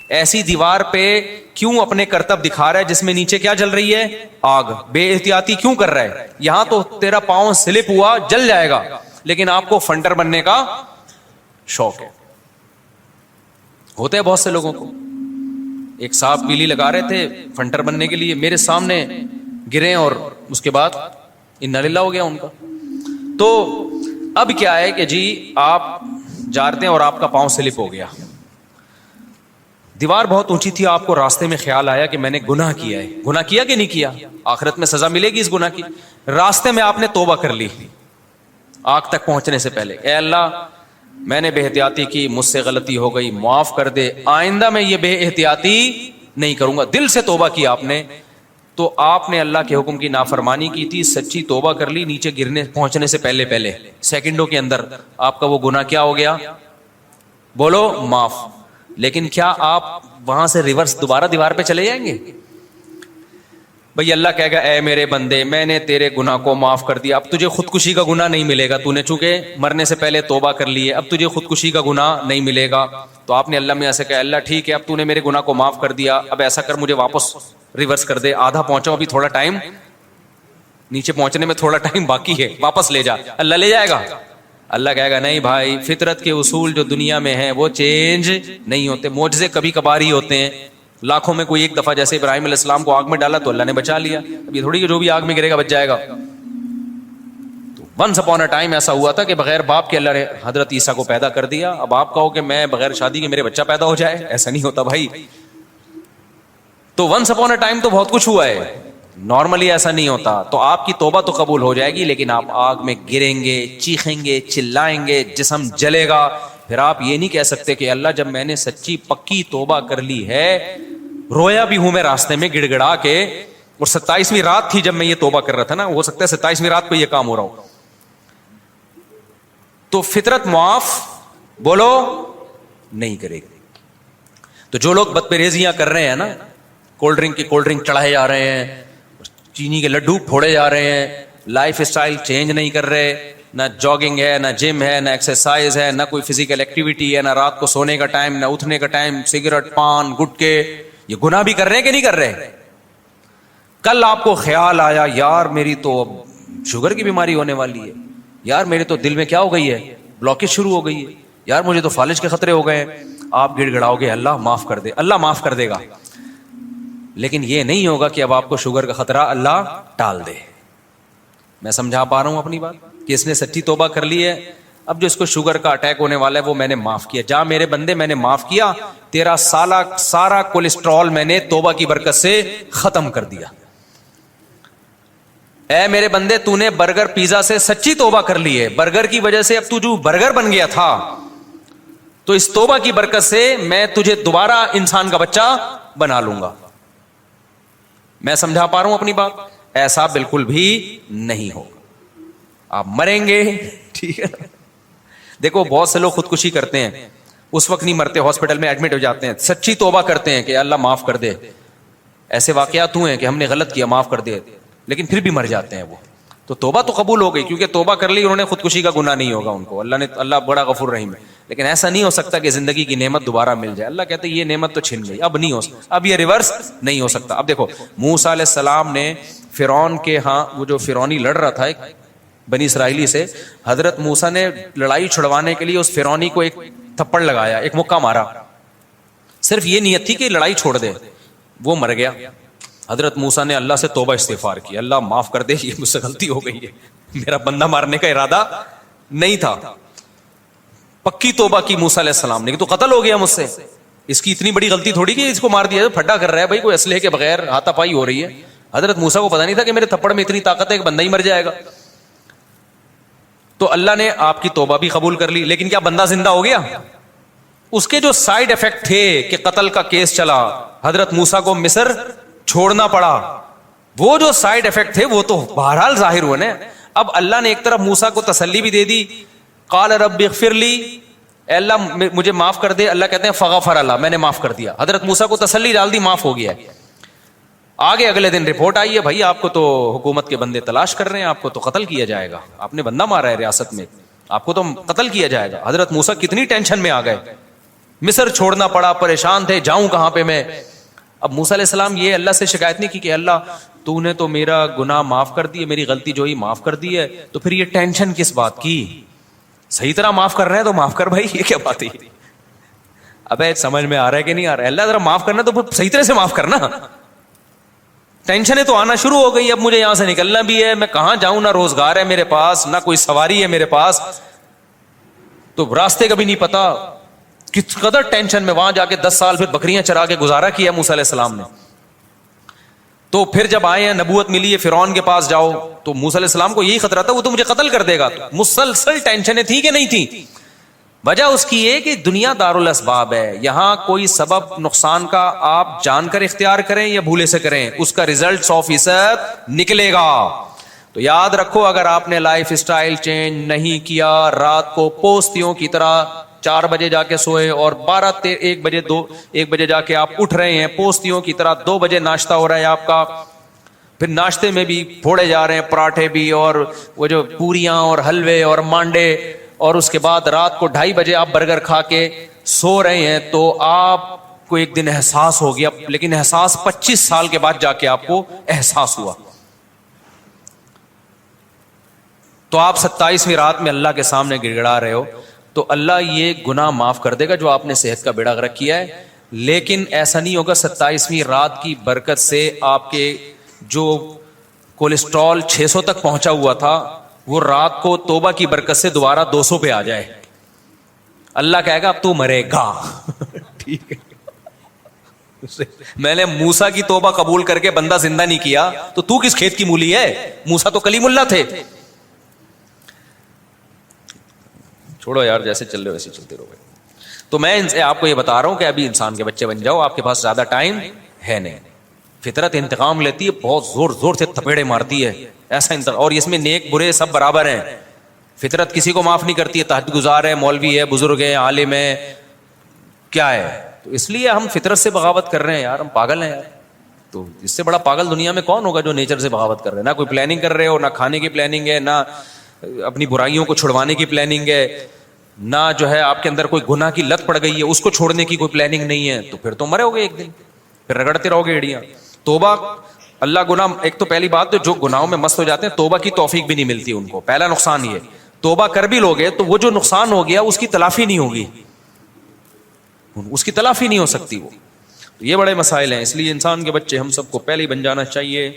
ایسی دیوار پہ کیوں اپنے کرتب دکھا رہا ہے جس میں نیچے کیا جل رہی ہے, آگ. بے احتیاطی کیوں کر رہا ہے, یہاں تو تیرا پاؤں سلپ ہوا جل جائے گا, لیکن آپ کو فنڈر بننے کا شوق ہے. ہوتا ہے بہت سے لوگوں کو. ایک صاحب پیلی لگا رہے تھے فنٹر بننے کے لیے, میرے سامنے گرے اور اس کے بعد انا للہ ہو گیا ان کا. تو اب کیا ہے کہ جی آپ جا رہے ہیں اور آپ کا پاؤں سلپ ہو گیا, دیوار بہت اونچی تھی, آپ کو راستے میں خیال آیا کہ میں نے گناہ کیا ہے. گناہ کیا کہ نہیں کیا, آخرت میں سزا ملے گی اس گناہ کی. راستے میں آپ نے توبہ کر لی آگ تک پہنچنے سے پہلے, اے اللہ میں نے بے احتیاطی کی, مجھ سے غلطی ہو گئی, معاف کر دے, آئندہ میں یہ بے احتیاطی نہیں کروں گا. دل سے توبہ کی آپ نے, تو آپ نے اللہ کے حکم کی نافرمانی کی تھی, سچی توبہ کر لی, نیچے گرنے پہنچنے سے پہلے سیکنڈوں کے اندر آپ کا وہ گناہ کیا ہو گیا, بولو معاف. لیکن کیا آپ وہاں سے ریورس دوبارہ دیوار پہ چلے جائیں گے؟ بھئی اللہ کہے گا اے میرے بندے میں نے تیرے گناہ کو معاف کر دیا, اب تجھے خودکشی کا گناہ نہیں ملے گا, تو نے چونکہ مرنے سے پہلے توبہ کر لی ہے, اب تجھے خودکشی کا گناہ نہیں ملے گا. تو آپ نے اللہ میاں سے کہا اللہ ٹھیک ہے اب تو نے میرے گناہ کو معاف کر دیا, اب ایسا کر مجھے واپس ریورس کر دے, آدھا پہنچاؤ, ابھی تھوڑا ٹائم, نیچے پہنچنے میں تھوڑا ٹائم باقی ہے, واپس لے جا. اللہ لے جائے گا؟ اللہ کہے گا نہیں بھائی, فطرت کے اصول جو دنیا میں ہیں وہ چینج نہیں ہوتے, معجزے کبھی کبھار ہی ہوتے ہیں, لاکھوں میں کوئی ایک دفعہ, جیسے ابراہیم علیہ السلام کو آگ میں ڈالا تو اللہ نے بچا لیا, اب یہ تھوڑی کہ جو بھی آگ میں گرے گا بچ جائے گا. تو ونس اپون اے ٹائم ایسا ہوا تھا کہ بغیر باپ کے اللہ نے حضرت عیسیٰ کو پیدا کر دیا. اب آپ کہو کہ میں بغیر شادی کے میرے بچہ پیدا ہو جائے, ایسا نہیں ہوتا بھائی. تو ونس اپون اے ٹائم تو بہت کچھ ہوا ہے, نارملی ایسا نہیں ہوتا. تو آپ کی توبہ تو قبول ہو جائے گی, لیکن آپ آگ میں گریں گے, چیخیں گے, چلائیں گے, جسم جلے گا. پھر آپ یہ نہیں کہہ سکتے کہ اللہ جب میں نے سچی پکی توبہ کر لی ہے, رویا بھی ہوں میں راستے میں گڑ گڑا کے, اور 27ویں رات تھی جب میں یہ توبہ کر رہا تھا نا, ہو سکتا ہے 27ویں رات کو یہ کام ہو رہا ہو, تو فطرت معاف بولو نہیں کرے گی. تو جو لوگ بدپریزیاں کر رہے ہیں نا, کولڈ ڈرنک کی کولڈ ڈرنک چڑھائے جا رہے ہیں, چینی کے لڈو پھوڑے جا رہے ہیں, لائف اسٹائل چینج نہیں کر رہے, نہ جاگنگ ہے, نہ جم ہے, نہ ایکسرسائز ہے, نہ کوئی فزیکل ایکٹیویٹی ہے, نہ رات کو سونے کا ٹائم, نہ اٹھنے کا ٹائم, سگریٹ, پان, گٹکے, یہ گناہ بھی کر رہے ہیں کہ نہیں کر رہے؟ کل آپ کو خیال آیا یار میری تو شوگر کی بیماری ہونے والی ہے, یار میرے تو دل میں کیا ہو گئی ہے, بلاکیج شروع ہو گئی ہے, یار مجھے تو فالج کے خطرے ہو گئے ہیں, آپ گڑ گڑاؤ گے اللہ معاف کر دے, اللہ معاف کر دے گا. لیکن یہ نہیں ہوگا کہ اب آپ کو شوگر کا خطرہ اللہ ٹال دے. میں سمجھا پا رہا ہوں اپنی بات کہ اس نے سچی توبہ کر لی ہے, اب جو اس کو شوگر کا اٹیک ہونے والا ہے وہ میں نے معاف کیا. جا میرے بندے میں نے معاف کیا, تیرا سارا کولیسٹرول میں نے توبہ کی برکت سے ختم کر دیا. اے میرے بندے تو نے برگر پیزا سے سچی توبہ کر لی ہے, برگر کی وجہ سے اب تو جو برگر بن گیا تھا, تو اس توبہ کی برکت سے میں تجھے دوبارہ انسان کا بچہ بنا لوں گا. میں سمجھا پا رہا ہوں اپنی بات؟ ایسا بالکل بھی نہیں ہوگا, آپ مریں گے. ٹھیک ہے, دیکھو بہت سے لوگ خودکشی کرتے ہیں, اس وقت نہیں مرتے, ہاسپٹل میں ایڈمٹ ہو جاتے ہیں, سچی توبہ کرتے ہیں کہ اللہ معاف کر دے. ایسے واقعات ہوئے ہیں کہ ہم نے غلط کیا معاف کر دے, لیکن پھر بھی مر جاتے ہیں وہ. تو توبہ تو قبول ہو گئی کیونکہ توبہ کر لی, انہوں نے خودکشی کا گناہ نہیں ہوگا ان کو, اللہ بڑا غفور رحیم ہے. لیکن ایسا نہیں ہو سکتا کہ زندگی کی نعمت دوبارہ مل جائے. اللہ کہتے ہیں یہ نعمت تو چھن گئی, اب نہیں ہو سکتا, اب یہ ریورس نہیں ہو سکتا. اب دیکھو موسیٰ علیہ السلام نے فرعون کے ہاں, وہ جو فرعونی لڑ رہا تھا ایک بنی اسرائیلی سے, حضرت موسیٰ نے لڑائی چھڑوانے کے لیے اس فرعونی کو ایک تھپڑ لگایا, ایک مکہ مارا, صرف یہ نیت تھی کہ لڑائی چھوڑ دے, وہ مر گیا. حضرت موسیٰ نے اللہ سے توبہ استغفار کی, اللہ معاف کر دے, یہ مجھ سے غلطی ہو گئی ہے, میرا بندہ مارنے کا ارادہ نہیں تھا. پکی توبہ کی موسیٰ علیہ السلام نے, کہ تو قتل ہو گیا مجھ سے, اس کی اتنی بڑی غلطی تھوڑی کہ اس کو مار دیا, پھڈا کر رہا ہے بھائی, کوئی اسلحے کے بغیر ہاتھا پائی ہو رہی ہے. حضرت موسیٰ کو پتا نہیں تھا کہ میرے تھپڑ میں اتنی طاقت ہے کہ بندہ ہی مر جائے گا. تو اللہ نے آپ کی توبہ بھی قبول کر لی, لیکن کیا بندہ زندہ ہو گیا؟ اس کے جو سائیڈ افیکٹ تھے کہ قتل کا کیس چلا, حضرت موسیٰ کو مصر چھوڑنا پڑا, وہ جو سائیڈ افیکٹ تھے وہ تو بہرحال ظاہر ہوئے نا. اب اللہ نے ایک طرف موسیٰ کو تسلی بھی دے دی, قال رب اغفر لی, اے اللہ مجھے معاف کر دے. اللہ کہتے ہیں فغفر اللہ, میں نے معاف کر دیا. حضرت موسیٰ کو تسلی ڈال دی, معاف ہو گیا ہے. آگے اگلے دن رپورٹ آئی ہے, بھائی آپ کو تو حکومت کے بندے تلاش کر رہے ہیں, آپ کو تو قتل کیا جائے گا, آپ نے بندہ مارا ہے ریاست میں, آپ کو تو قتل کیا جائے گا. حضرت موسیٰ کتنی ٹینشن میں آ گئے, مصر چھوڑنا پڑا, پریشان تھے, جاؤں کہاں پہ میں. اب موسیٰ علیہ السلام یہ اللہ سے شکایت نہیں کی کہ اللہ تو نے تو میرا گناہ معاف کر دی ہے, میری غلطی جو ہی معاف کر دی ہے, تو پھر یہ ٹینشن کس بات کی, صحیح طرح معاف کر رہے ہیں تو معاف کر بھائی, یہ کیا بات ہے. ابے سمجھ میں آ رہا ہے کہ نہیں آ رہا ہے؟ اللہ ذرا معاف کرنا تو پھر صحیح طرح سے معاف کرنا. ٹینشنیں تو آنا شروع ہو گئی, اب مجھے یہاں سے نکلنا بھی ہے, میں کہاں جاؤں, نہ روزگار ہے میرے پاس, نہ کوئی سواری ہے میرے پاس, تو راستے کا بھی نہیں پتا. کس قدر ٹینشن میں, وہاں جا کے 10 سال پھر بکریاں چرا کے گزارا کیا موسیٰ علیہ السلام نے. تو پھر جب آئے ہیں, نبوت ملی ہے, فرعون کے پاس جاؤ, تو موسیٰ علیہ السلام کو یہی خطرہ تھا وہ تو مجھے قتل کر دے گا. مسلسل ٹینشنیں تھیں کہ نہیں تھیں؟ وجہ اس کی یہ کہ دنیا دارالاسباب ہے, یہاں کوئی سبب نقصان کا آپ جان کر اختیار کریں یا بھولے سے کریں, اس کا رزلٹ 100% نکلے گا. تو یاد رکھو, اگر آپ نے لائف اسٹائل چینج نہیں کیا, رات کو پوستیوں کی طرح 4 بجے جا کے سوئے اور 1 بجے جا کے آپ اٹھ رہے ہیں, پوستیوں کی طرح 2 بجے ناشتہ ہو رہا ہے آپ کا, پھر ناشتے میں بھی پھوڑے جا رہے ہیں پراٹھے بھی, اور وہ جو پوریاں اور حلوے اور مانڈے, اور اس کے بعد رات کو 2:30 بجے آپ برگر کھا کے سو رہے ہیں. تو آپ کو ایک دن احساس ہو گیا, لیکن احساس 25 سال کے بعد جا کے آپ کو احساس ہوا. تو آپ 27ویں رات میں اللہ کے سامنے گڑ گڑا رہے ہو, تو اللہ یہ گناہ معاف کر دے گا جو آپ نے صحت کا بیڑا غرق کیا ہے. لیکن ایسا نہیں ہوگا 27ویں رات کی برکت سے آپ کے جو کولیسٹرول 600 تک پہنچا ہوا تھا وہ رات کو توبہ کی برکت سے دوبارہ 200 پہ آ جائے. اللہ کہے گا اب تو مرے گا. ٹھیک ہے, میں نے موسیٰ کی توبہ قبول کر کے بندہ زندہ نہیں کیا, تو کس کھیت کی مولی ہے؟ موسیٰ تو کلیم اللہ تھے. چھوڑو یار, جیسے چل رہے ویسے چلتے رہو. تو میں ان سے آپ کو یہ بتا رہا ہوں کہ ابھی انسان کے بچے بن جاؤ, آپ کے پاس زیادہ ٹائم ہے نہیں. فطرت انتقام لیتی ہے, بہت زور زور سے تھپیڑے مارتی ہے ایسا اور اس میں نیک برے سب برابر ہیں. فطرت کسی کو معاف نہیں کرتی ہے, تہجد گزار ہے, مولوی ہے, بزرگ ہے, عالم ہے, کیا ہے. تو اس لیے ہم فطرت سے بغاوت کر رہے ہیں یار, ہم پاگل ہیں یار. تو اس سے بڑا پاگل دنیا میں کون ہوگا جو نیچر سے بغاوت کر رہے ہیں؟ نہ کوئی پلاننگ کر رہے ہو, نہ کھانے کی پلاننگ ہے, نہ اپنی برائیوں کو چھڑوانے کی پلاننگ ہے, نہ جو ہے آپ کے اندر کوئی گناہ کی لت پڑ گئی ہے اس کو چھوڑنے کی کوئی پلاننگ نہیں ہے. تو پھر تو مرے ہوگے ایک دن, پھر رگڑتے رہو گے ایڑیاں. توبہ, اللہ گناہ, ایک تو پہلی بات جو گناہوں میں مست ہو جاتے ہیں توبہ کی توفیق بھی نہیں ملتی ان کو. پہلا نقصان یہ, توبہ کر بھی لوگے تو وہ جو نقصان ہو گیا اس کی تلافی نہیں ہوگی, اس کی تلافی نہیں ہو سکتی وہ. یہ بڑے مسائل ہیں. اس لیے انسان کے بچے ہم سب کو پہلے ہی بن جانا چاہیے.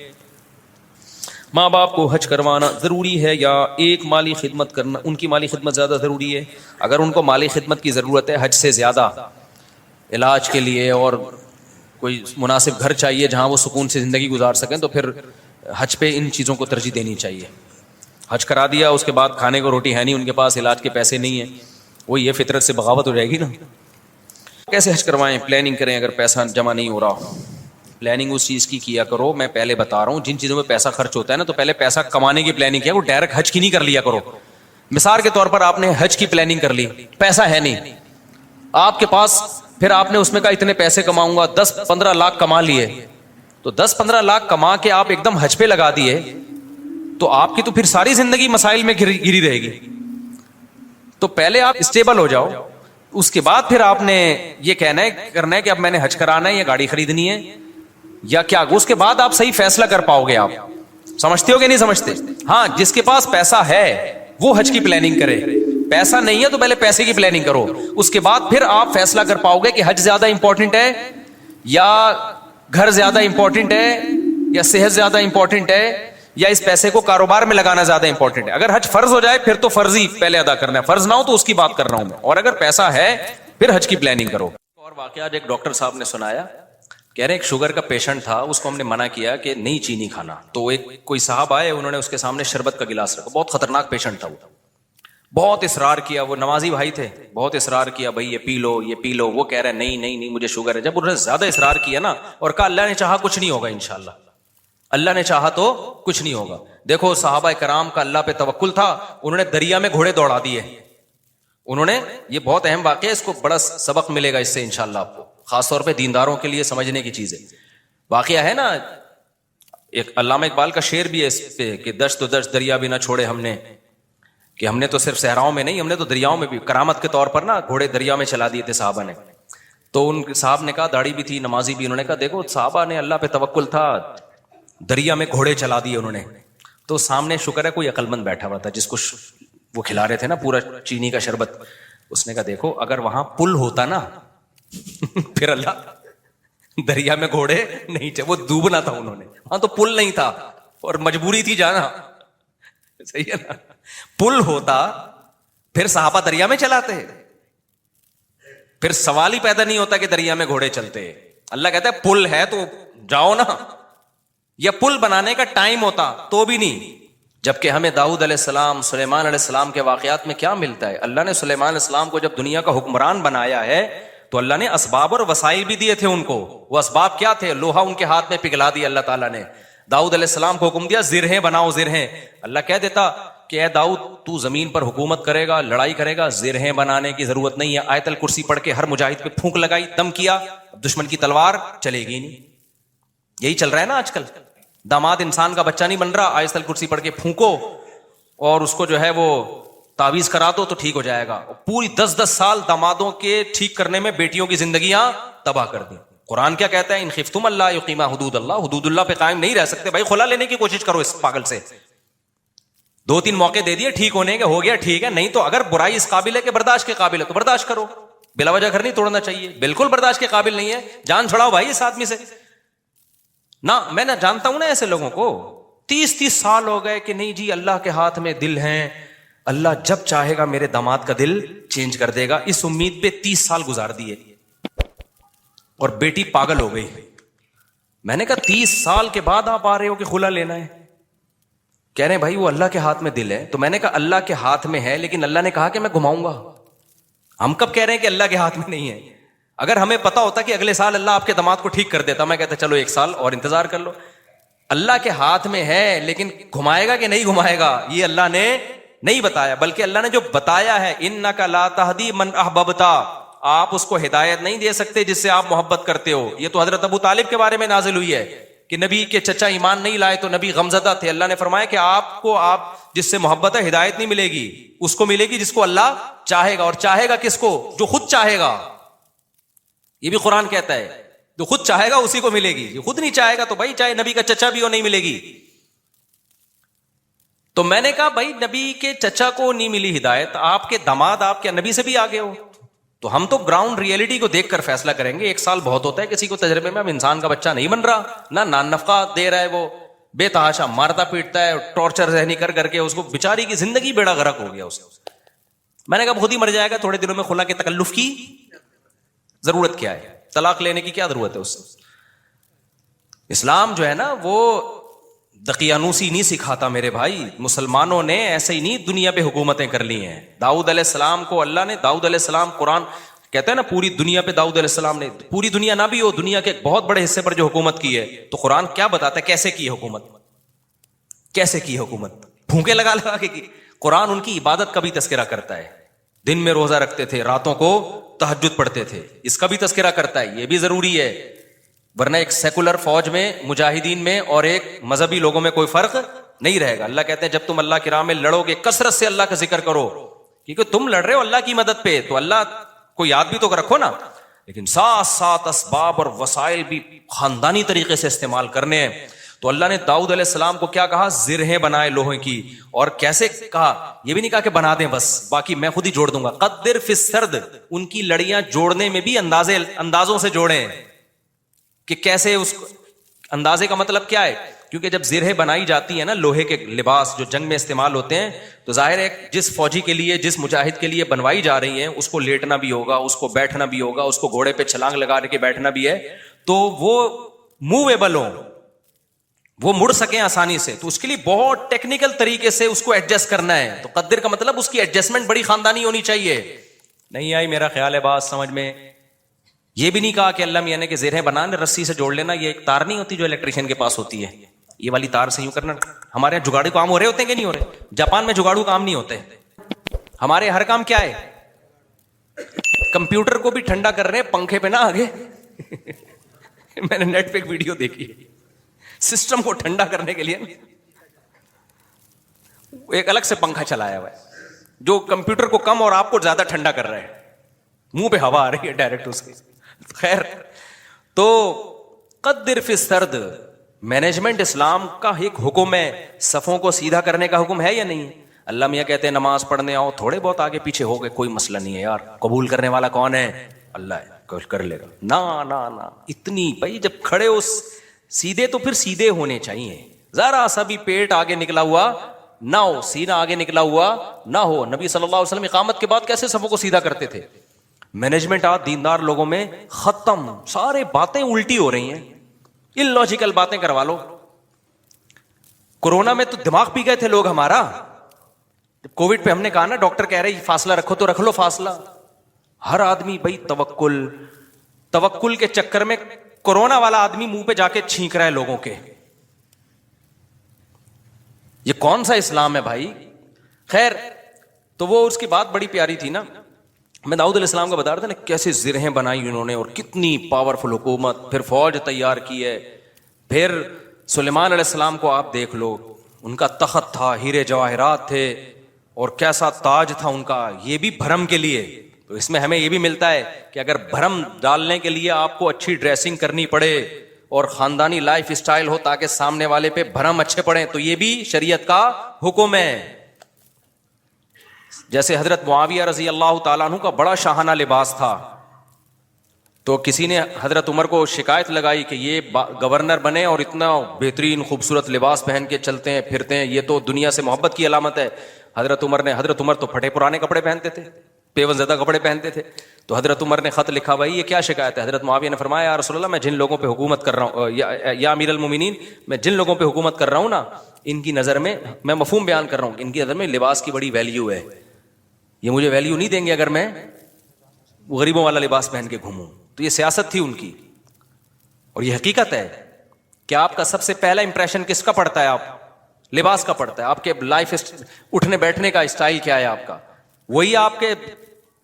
ماں باپ کو حج کروانا ضروری ہے یا ایک مالی خدمت کرنا, ان کی مالی خدمت زیادہ ضروری ہے؟ اگر ان کو مالی خدمت کی ضرورت ہے حج سے زیادہ علاج کے لیے, اور کوئی مناسب گھر چاہیے جہاں وہ سکون سے زندگی گزار سکیں, تو پھر حج پہ ان چیزوں کو ترجیح دینی چاہیے. حج کرا دیا, اس کے بعد کھانے کو روٹی ہے نہیں ان کے پاس, علاج کے پیسے نہیں ہیں, وہ یہ فطرت سے بغاوت ہو جائے گی نا. کیسے حج کروائیں؟ پلاننگ کریں. اگر پیسہ جمع نہیں ہو رہا, پلاننگ اس چیز کی کیا کرو, میں پہلے بتا رہا ہوں جن چیزوں میں پیسہ خرچ ہوتا ہے نا, تو پہلے پیسہ کمانے کی پلاننگ کیا, وہ ڈائریکٹ حج کی نہیں کر لیا کرو. مثال کے طور پر آپ نے حج کی پلاننگ کر لی, پیسہ ہے نہیں آپ کے پاس, پھر آپ نے اس میں کہا اتنے پیسے کماؤں گا, 10-15 لاکھ کما لیے, تو 10-15 لاکھ کما کے آپ ایک دم حج پہ لگا دیے, تو آپ کی تو پھر ساری زندگی مسائل میں گری رہے گی. تو پہلے آپ اسٹیبل ہو جاؤ, اس کے بعد پھر آپ نے یہ کہنا ہے کرنا ہے کہ اب میں نے حج کرانا ہے یا گاڑی خریدنی ہے یا کیا, اس کے بعد آپ صحیح فیصلہ کر پاؤ گے. آپ سمجھتے ہو کہ نہیں سمجھتے؟ ہاں, جس کے پاس پیسہ ہے وہ حج کی پلاننگ کرے, پیسہ نہیں ہے تو پہلے پیسے کی پلاننگ کرو, اس کے بعد پھر آپ فیصلہ کر پاؤ گے کہ حج زیادہ امپورٹنٹ ہے یا گھر زیادہ امپورٹنٹ ہے یا صحت زیادہ امپورٹنٹ ہے یا اس پیسے کو کاروبار میں لگانا زیادہ امپورٹنٹ ہے. اگر حج فرض ہو جائے پھر تو فرض ہی پہلے ادا کرنا ہے, فرض نہ ہو تو اس کی بات کر رہا ہوں میں, اور اگر پیسہ ہے پھر حج کی پلاننگ کرو. اور واقعہ ایک ڈاکٹر صاحب نے سنایا, کہہ رہے ایک شوگر کا پیشنٹ تھا, اس کو ہم نے منع کیا کہ نہیں چینی کھانا, تو ایک کوئی صاحب آئے, انہوں نے اس کے سامنے شربت کا گلاس رکھا, بہت خطرناک پیشنٹ تھا, وہ بہت اصرار کیا, وہ نمازی بھائی تھے, بہت اصرار کیا بھائی یہ پی لو یہ پی لو, وہ کہہ رہے نہیں نہیں نہیں مجھے شوگر ہے. جب انہوں نے زیادہ اصرار کیا نا اور کہا اللہ نے چاہا کچھ نہیں ہوگا انشاءاللہ, اللہ نے چاہا تو کچھ نہیں ہوگا. دیکھو صحابہ کرام کا اللہ پہ توکل تھا, انہوں نے دریا میں گھوڑے دوڑا دیے, انہوں نے, یہ بہت اہم واقعہ ہے, اس کو بڑا سبق ملے گا اس سے انشاءاللہ آپ کو, خاص طور پہ دینداروں کے لیے سمجھنے کی چیز ہے. واقعہ ہے نا, ایک علامہ اقبال کا شعر بھی ہے اس پہ کہ دشت و دشت دریا بھی نہ چھوڑے ہم نے, کہ ہم نے تو صرف صحراؤں میں نہیں, ہم نے تو دریاؤں میں بھی, کرامت کے طور پر نا گھوڑے دریا میں چلا دیے تھے صحابہ نے. تو ان صاحب نے کہا, داڑھی بھی تھی نمازی بھی, انہوں نے کہا دیکھو صحابہ نے اللہ پہ توکل تھا, دریا میں گھوڑے چلا دیے انہوں نے. تو سامنے شکر ہے کوئی عقل مند بیٹھا ہوا تھا جس کو وہ کھلا رہے تھے نا پورا چینی کا شربت, اس نے کہا دیکھو اگر وہاں پل ہوتا نا پھر اللہ دریا میں گھوڑے نہیں تھے, وہ ڈوبنا تھا انہوں نے, وہاں تو پل نہیں تھا اور مجبوری تھی جانا, صحیح ہے نا, پل ہوتا پھر صحابہ دریا میں چلاتے, پھر سوال ہی پیدا نہیں ہوتا کہ دریا میں گھوڑے چلتے. اللہ کہتا ہے پل ہے تو جاؤ نا, یا پل بنانے کا ٹائم ہوتا تو بھی نہیں. جبکہ ہمیں داؤد علیہ السلام, سلیمان علیہ السلام کے واقعات میں کیا ملتا ہے, اللہ نے سلیمان علیہ السلام کو جب دنیا کا حکمران بنایا ہے تو اللہ نے اسباب اور وسائل بھی دیے تھے ان کو. وہ اسباب کیا تھے؟ لوہا ان کے ہاتھ میں پگھلا دیا اللہ تعالیٰ نے. داؤد علیہ السلام کو حکم دیا زرہیں بناؤ, زرہیں. اللہ کہہ دیتا کہ اے داؤد تو زمین پر حکومت کرے گا, لڑائی کرے گا, زرہیں بنانے کی ضرورت نہیں ہے. آیت الکرسی پڑھ کے ہر مجاہد پہ پھونک لگائی, دم کیا, دشمن کی تلوار چلے گی نہیں. یہی چل رہا ہے نا آج کل, داماد انسان کا بچہ نہیں بن رہا, آیت الکرسی پڑھ کے پھونکو اور اس کو جو ہے وہ تعویذ کرا دو تو ٹھیک ہو جائے گا. پوری 10 سال دامادوں کے ٹھیک کرنے میں بیٹیوں کی زندگیاں تباہ کر دی. قرآن کیا کہتا ہے؟ ان خفتم اللہ یقیما حدود اللہ, حدود اللہ پہ قائم نہیں رہ سکتے بھائی, خلا لینے کی کوشش کرو اس پاگل سے. 2-3 موقع دے دیے ٹھیک ہونے کے, ہو گیا ٹھیک ہے, نہیں تو اگر برائی اس قابل ہے کہ برداشت کے قابل ہے تو برداشت کرو. بلا وجہ گھر نہیں توڑنا چاہیے, بالکل برداشت کے قابل نہیں ہے, جان چھڑاؤ بھائی اس آدمی سے. نہ میں نہ جانتا ہوں نا ایسے لوگوں کو, 30 سال ہو گئے کہ نہیں جی اللہ کے ہاتھ میں دل ہیں, اللہ جب چاہے گا میرے داماد کا دل چینج کر دے گا. اس امید پہ 30 سال گزار دیے اور بیٹی پاگل ہو گئی. میں نے کہا 30 سال کے بعد آپ آ رہے ہو کہ خلا لینا ہے؟ کہہ رہے ہیں بھائی وہ اللہ کے ہاتھ میں دل ہے. تو میں نے کہا اللہ کے ہاتھ میں ہے لیکن اللہ نے کہا کہ میں گھماؤں گا. ہم کب کہہ رہے ہیں کہ اللہ کے ہاتھ میں نہیں ہے؟ اگر ہمیں پتا ہوتا کہ اگلے سال اللہ آپ کے داماد کو ٹھیک کر دیتا, میں کہتا چلو 1 سال اور انتظار کر لو. اللہ کے ہاتھ میں ہے لیکن گھمائے گا کہ نہیں گھمائے گا یہ اللہ نے نہیں بتایا, بلکہ اللہ نے جو بتایا ہے انک لا تہدی من احببت, آپ اس کو ہدایت نہیں دے سکتے جس سے آپ محبت کرتے ہو. یہ تو حضرت ابو طالب کے بارے میں نازل ہوئی ہے کہ نبی کے چچا ایمان نہیں لائے تو نبی غمزدہ تھے. اللہ نے فرمایا کہ آپ جس سے محبت ہے ہدایت نہیں ملے گی, اس کو ملے گی جس کو اللہ چاہے گا. اور چاہے گا کس کو؟ جو خود چاہے گا. یہ بھی قرآن کہتا ہے جو خود چاہے گا اسی کو ملے گی, جو خود نہیں چاہے گا تو بھائی چاہے نبی کا چچا بھی ہو نہیں ملے گی. تو میں نے کہا بھائی نبی کے چچا کو نہیں ملی ہدایت, آپ کے داماد آپ کے نبی سے بھی آگے ہو, تو ہم تو گراؤنڈ ریئلٹی کو دیکھ کر فیصلہ کریں گے. 1 سال بہت ہوتا ہے کسی کو تجربے میں. اب انسان کا بچہ نہیں بن رہا, نہ نان نفقہ دے رہا ہے, وہ بے تحاشا مارتا پیٹتا ہے, ٹارچر ذہنی کر کے اس کو بیچاری کی زندگی بیڑا غرق ہو گیا اس. میں نے کہا خود ہی مر جائے گا, تھوڑے دنوں میں خلا کے تکلف کی ضرورت کیا ہے, طلاق لینے کی کیا ضرورت ہے اس سے. اسلام جو ہے نا وہ دقیانوسی نہیں سکھاتا میرے بھائی. مسلمانوں نے ایسے ہی نہیں دنیا پہ حکومتیں کر لی ہیں. داؤد علیہ السلام کو اللہ نے, داؤد علیہ السلام قرآن کہتا ہے نا پوری دنیا پہ داؤد علیہ السلام نے, پوری دنیا نہ بھی ہو دنیا کے ایک بہت بڑے حصے پر جو حکومت کی ہے, تو قرآن کیا بتاتا ہے کیسے کی حکومت, کیسے کی حکومت, پھونکے لگا لگا کے کی. قرآن ان کی عبادت کا بھی تذکرہ کرتا ہے, دن میں روزہ رکھتے تھے, راتوں کو تہجد پڑھتے تھے, اس کا بھی تذکرہ کرتا ہے. یہ بھی ضروری ہے, ورنہ ایک سیکولر فوج میں مجاہدین میں اور ایک مذہبی لوگوں میں کوئی فرق نہیں رہے گا. اللہ کہتے ہیں جب تم اللہ کی راہ میں لڑو گے کثرت سے اللہ کا ذکر کرو, کیونکہ تم لڑ رہے ہو اللہ کی مدد پہ, تو اللہ کو یاد بھی تو رکھو نا, لیکن ساتھ ساتھ اسباب اور وسائل بھی خاندانی طریقے سے استعمال کرنے ہیں. تو اللہ نے داؤد علیہ السلام کو کیا کہا؟ زرہیں بنائے لوہے کی. اور کیسے کہا؟ یہ بھی نہیں کہا کہ بنا دیں بس, باقی میں خود ہی جوڑ دوں گا. قدر فی السرد, ان کی لڑیاں جوڑنے میں بھی اندازوں سے جوڑیں کہ کیسے اس اندازے کا مطلب کیا ہے. کیونکہ جب زرہیں بنائی جاتی ہیں نا لوہے کے لباس جو جنگ میں استعمال ہوتے ہیں, تو ظاہر ہے جس فوجی کے لیے, جس مجاہد کے لیے بنوائی جا رہی ہیں اس کو لیٹنا بھی ہوگا, اس کو بیٹھنا بھی ہوگا, اس کو گھوڑے پہ چھلانگ لگا کے بیٹھنا بھی ہے, تو وہ موویبل ہوں, وہ مڑ سکیں آسانی سے. تو اس کے لیے بہت ٹیکنیکل طریقے سے اس کو ایڈجسٹ کرنا ہے. تو قدر کا مطلب اس کی ایڈجسٹمنٹ بڑی خاندانی ہونی چاہیے. نہیں آئی میرا خیال ہے بات سمجھ میں. یہ بھی نہیں کہا کہ اللہ میاں نے کہ زرہیں بنانے رسی سے جوڑ لینا, یہ ایک تار نہیں ہوتی جو الیکٹریشین کے پاس ہوتی ہے, یہ والی تار سے یوں کرنا. ہمارے یہاں جگاڑو کام ہو رہے ہوتے ہیں کہ نہیں ہو رہے؟ جاپان میں جگاڑو کام نہیں ہوتے. ہمارے ہر کام کیا ہے, کمپیوٹر کو بھی ٹھنڈا کر رہے ہیں پنکھے پہ نہ آگے. میں نے نیٹ پہ ایک ویڈیو دیکھی, سسٹم کو ٹھنڈا کرنے کے لیے ایک الگ سے پنکھا چلایا ہوا ہے جو کمپیوٹر کو کم اور آپ کو زیادہ ٹھنڈا کر رہا ہے, منہ پہ ہوا آ رہی ہے ڈائریکٹ اس کی. خیر, تو قدر فی السرد, مینجمنٹ اسلام کا ایک حکم ہے. صفوں کو سیدھا کرنے کا حکم ہے یا نہیں؟ اللہ میاں کہتے ہیں نماز پڑھنے آؤ, تھوڑے بہت آگے پیچھے ہو گئے کوئی مسئلہ نہیں ہے یار, قبول کرنے والا کون ہے؟ اللہ ہے, کر لے گا. نہ اتنی بھائی جب کھڑے ہو سیدھے تو پھر سیدھے ہونے چاہیے. ذرا سا بھی پیٹ آگے نکلا ہوا نہ ہو, سینہ آگے نکلا ہوا نہ ہو. نبی صلی اللہ علیہ وسلم اقامت کے بعد کیسے صفوں کو سیدھا کرتے تھے. مینجمنٹ آج دیندار لوگوں میں ختم, سارے باتیں الٹی ہو رہی ہیں, ان لاجیکل باتیں کروا لو. کورونا میں تو دماغ پی گئے تھے لوگ ہمارا. کووڈ پہ ہم نے کہا نا ڈاکٹر کہہ رہے فاصلہ رکھو تو رکھ لو فاصلہ. ہر آدمی بھائی توکل کے چکر میں کورونا والا آدمی منہ پہ جا کے چھینک رہا ہے لوگوں کے. یہ کون سا اسلام ہے بھائی؟ خیر, تو وہ اس کی بات بڑی پیاری تھی نا. میں داؤد علیہ السلام کا بتا رہا تھا نا کیسے زرہیں بنائی انہوں نے اور کتنی پاورفل حکومت, پھر فوج تیار کی ہے, پھر سلیمان علیہ السلام کو آپ دیکھ لو, ان کا تخت تھا, ہیرے جواہرات تھے, اور کیسا تاج تھا ان کا, یہ بھی بھرم کے لیے. تو اس میں ہمیں یہ بھی ملتا ہے کہ اگر بھرم ڈالنے کے لیے آپ کو اچھی ڈریسنگ کرنی پڑے اور خاندانی لائف اسٹائل ہو تاکہ سامنے والے پہ بھرم اچھے پڑے, تو یہ بھی شریعت کا حکم ہے. جیسے حضرت معاویہ رضی اللہ تعالیٰ عنہ کا بڑا شاہانہ لباس تھا, تو کسی نے حضرت عمر کو شکایت لگائی کہ یہ گورنر بنے اور اتنا بہترین خوبصورت لباس پہن کے چلتے ہیں پھرتے ہیں, یہ تو دنیا سے محبت کی علامت ہے. حضرت عمر تو پھٹے پرانے کپڑے پہنتے تھے, پیون زدہ کپڑے پہنتے تھے. تو حضرت عمر نے خط لکھا, بھائی یہ کیا شکایت ہے؟ حضرت معاویہ نے فرمایا, یا رسول اللہ, میں جن لوگوں پہ حکومت کر رہا ہوں, یا امیر المومنین, میں جن لوگوں پہ حکومت کر رہا ہوں نا, ان کی نظر میں مفہوم بیان کر رہا ہوں, ان کی نظر میں لباس کی بڑی ویلیو ہے. یہ مجھے ویلیو نہیں دیں گے اگر میں غریبوں والا لباس پہن کے گھوموں. تو یہ سیاست تھی ان کی, اور یہ حقیقت ہے کہ آپ کا سب سے پہلا امپریشن کس کا پڑتا ہے؟ آپ لباس کا پڑتا ہے. آپ کے لائف اٹھنے بیٹھنے کا اسٹائل کیا ہے آپ کا, وہی آپ کے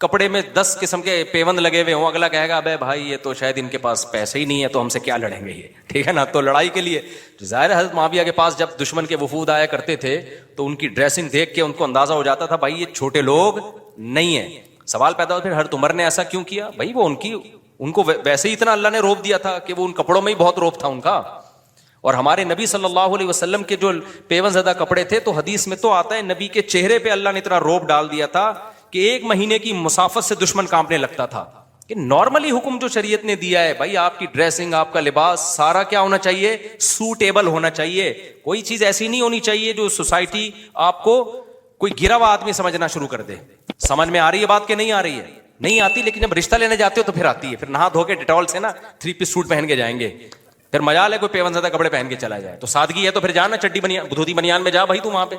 کپڑے میں 10 قسم کے پیوند لگے ہوئے ہوں, اگلا کہے گا ابے بھائی یہ تو شاید ان کے پاس پیسے ہی نہیں ہے, تو ہم سے کیا لڑیں گے یہ, ٹھیک ہے نا. تو لڑائی کے لیے ظاہر ہے حضرت معاویہ کے پاس جب دشمن کے وفود آیا کرتے تھے تو ان کی ڈریسنگ دیکھ کے ان کو اندازہ ہو جاتا تھا بھائی یہ چھوٹے لوگ نہیں ہیں. سوال پیدا ہو پھر حضرت عمر نے ایسا کیوں کیا؟ بھائی وہ ان کو ویسے ہی اتنا اللہ نے روپ دیا تھا کہ وہ ان کپڑوں میں ہی بہت روپ تھا ان کا. اور ہمارے نبی صلی اللہ علیہ وسلم کے جو پیون زدہ کپڑے تھے, تو حدیث میں تو آتا ہے نبی کے چہرے پہ اللہ نے اتنا روپ ڈال دیا تھا کہ 1 مہینے کی مسافت سے دشمن کانپنے لگتا تھا. کہ نارملی حکم جو شریعت نے دیا ہے بھائی, آپ کی ڈریسنگ, آپ کا لباس سارا کیا ہونا چاہیے؟ سوٹیبل ہونا چاہیے. کوئی چیز ایسی نہیں ہونی چاہیے جو سوسائٹی آپ کو کوئی گرا ہوا آدمی سمجھنا شروع کر دے. سمجھ میں آ رہی ہے بات کہ نہیں آ رہی ہے؟ نہیں آتی, لیکن جب رشتہ لینے جاتے ہو تو پھر آتی ہے. پھر نہا دھو کے ڈیٹول سے نا 3 پیس سوٹ پہن کے جائیں گے, پھر مجال ہے کوئی پیون زدہ کپڑے پہن کے چلا جائے. تو سادگی ہے تو پھر جانا چڈی بنیان دھوتی بنیان میں جا بھائی تو وہاں پہ,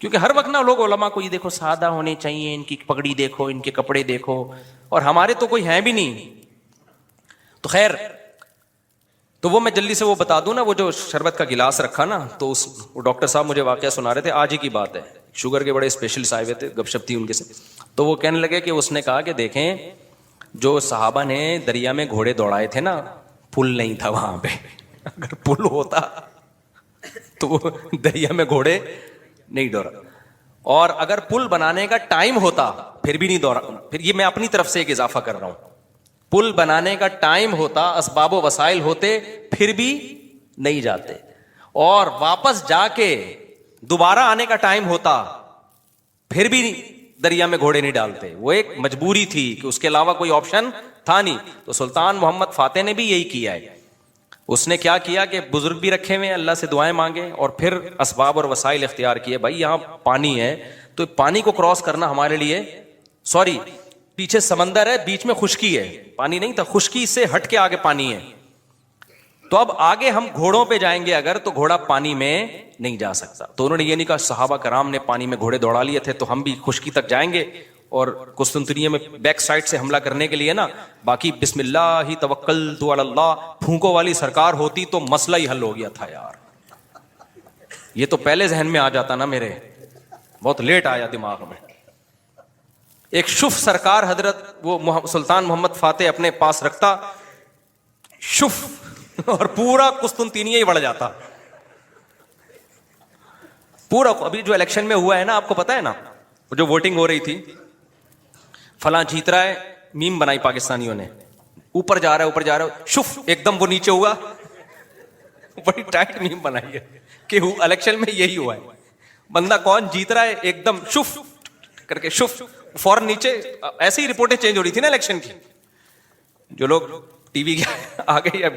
کیونکہ ہر وقت نا لوگ علماء کو یہ دیکھو سادہ ہونے چاہیے, ان کی پگڑی دیکھو, ان کے کپڑے دیکھو, اور ہمارے تو کوئی ہیں بھی نہیں. تو خیر, تو وہ میں جلدی سے وہ بتا دوں نا, وہ جو شربت کا گلاس رکھا نا, تو وہ ڈاکٹر صاحب مجھے واقعہ سنا رہے تھے, آج ہی کی بات ہے, شوگر کے بڑے اسپیشلسٹ آئے ہوئے تھے, گپ شپ تھی ان کے سے. تو وہ کہنے لگے کہ اس نے کہا کہ دیکھیں جو صحابہ نے دریا میں گھوڑے دوڑائے تھے نا, پل نہیں تھا وہاں پہ. اگر پل ہوتا تو دریا میں گھوڑے نہیں دوڑا, اور اگر پل بنانے کا ٹائم ہوتا پھر بھی نہیں دوڑا. پھر یہ میں اپنی طرف سے ایک اضافہ کر رہا ہوں, پل بنانے کا ٹائم ہوتا, اسباب و وسائل ہوتے, پھر بھی نہیں جاتے, اور واپس جا کے دوبارہ آنے کا ٹائم ہوتا پھر بھی دریا میں گھوڑے نہیں ڈالتے. وہ ایک مجبوری تھی کہ اس کے علاوہ کوئی آپشن تھا نہیں. تو سلطان محمد فاتح نے بھی یہی کیا ہے. اس نے کیا کیا کہ بزرگ بھی رکھے ہوئے, اللہ سے دعائیں مانگے, اور پھر اسباب اور وسائل اختیار کیے. بھائی یہاں پانی ہے تو پانی کو کراس کرنا ہمارے لیے, سوری پیچھے سمندر ہے, بیچ میں خشکی ہے, پانی نہیں تھا, خشکی سے ہٹ کے آگے پانی ہے. تو اب آگے ہم گھوڑوں پہ جائیں گے اگر, تو گھوڑا پانی میں نہیں جا سکتا. تو انہوں نے یہ نہیں کہا, صحابہ کرام نے پانی میں گھوڑے دوڑا لیے تھے تو ہم بھی خشکی تک جائیں گے, اور قسطنطنیہ میں بیک سائڈ سے حملہ کرنے کے لیے نا, باقی بسم اللہ توکلت علی اللہ پھونکوں والی سرکار ہوتی تو مسئلہ ہی حل ہو گیا تھا یار. یہ تو پہلے ذہن میں آ جاتا نا, میرے بہت لیٹ آیا دماغ میں. ایک شف سرکار حضرت وہ سلطان محمد فاتح اپنے پاس رکھتا, شف, اور پورا قسطنطنیہ ہی بڑھ جاتا پورا. ابھی جو الیکشن میں ہوا ہے نا, آپ کو پتا ہے نا, جو ووٹنگ ہو رہی تھی, فلاں جیت رہا ہے, میم بنائی پاکستانیوں نے, اوپر جا رہا ہے, شف ایک دم وہ نیچے ہوا, بڑی ٹائٹ میم بنائی ہے کہ الیکشن میں یہی ہوا ہے. بندہ کون جیت رہا ہے, ایک دم شف کر کے شف, فوراً نیچے. ایسی ہی رپورٹیں چینج ہو رہی تھی نا الیکشن کی. جو لوگ ٹی وی کے آگے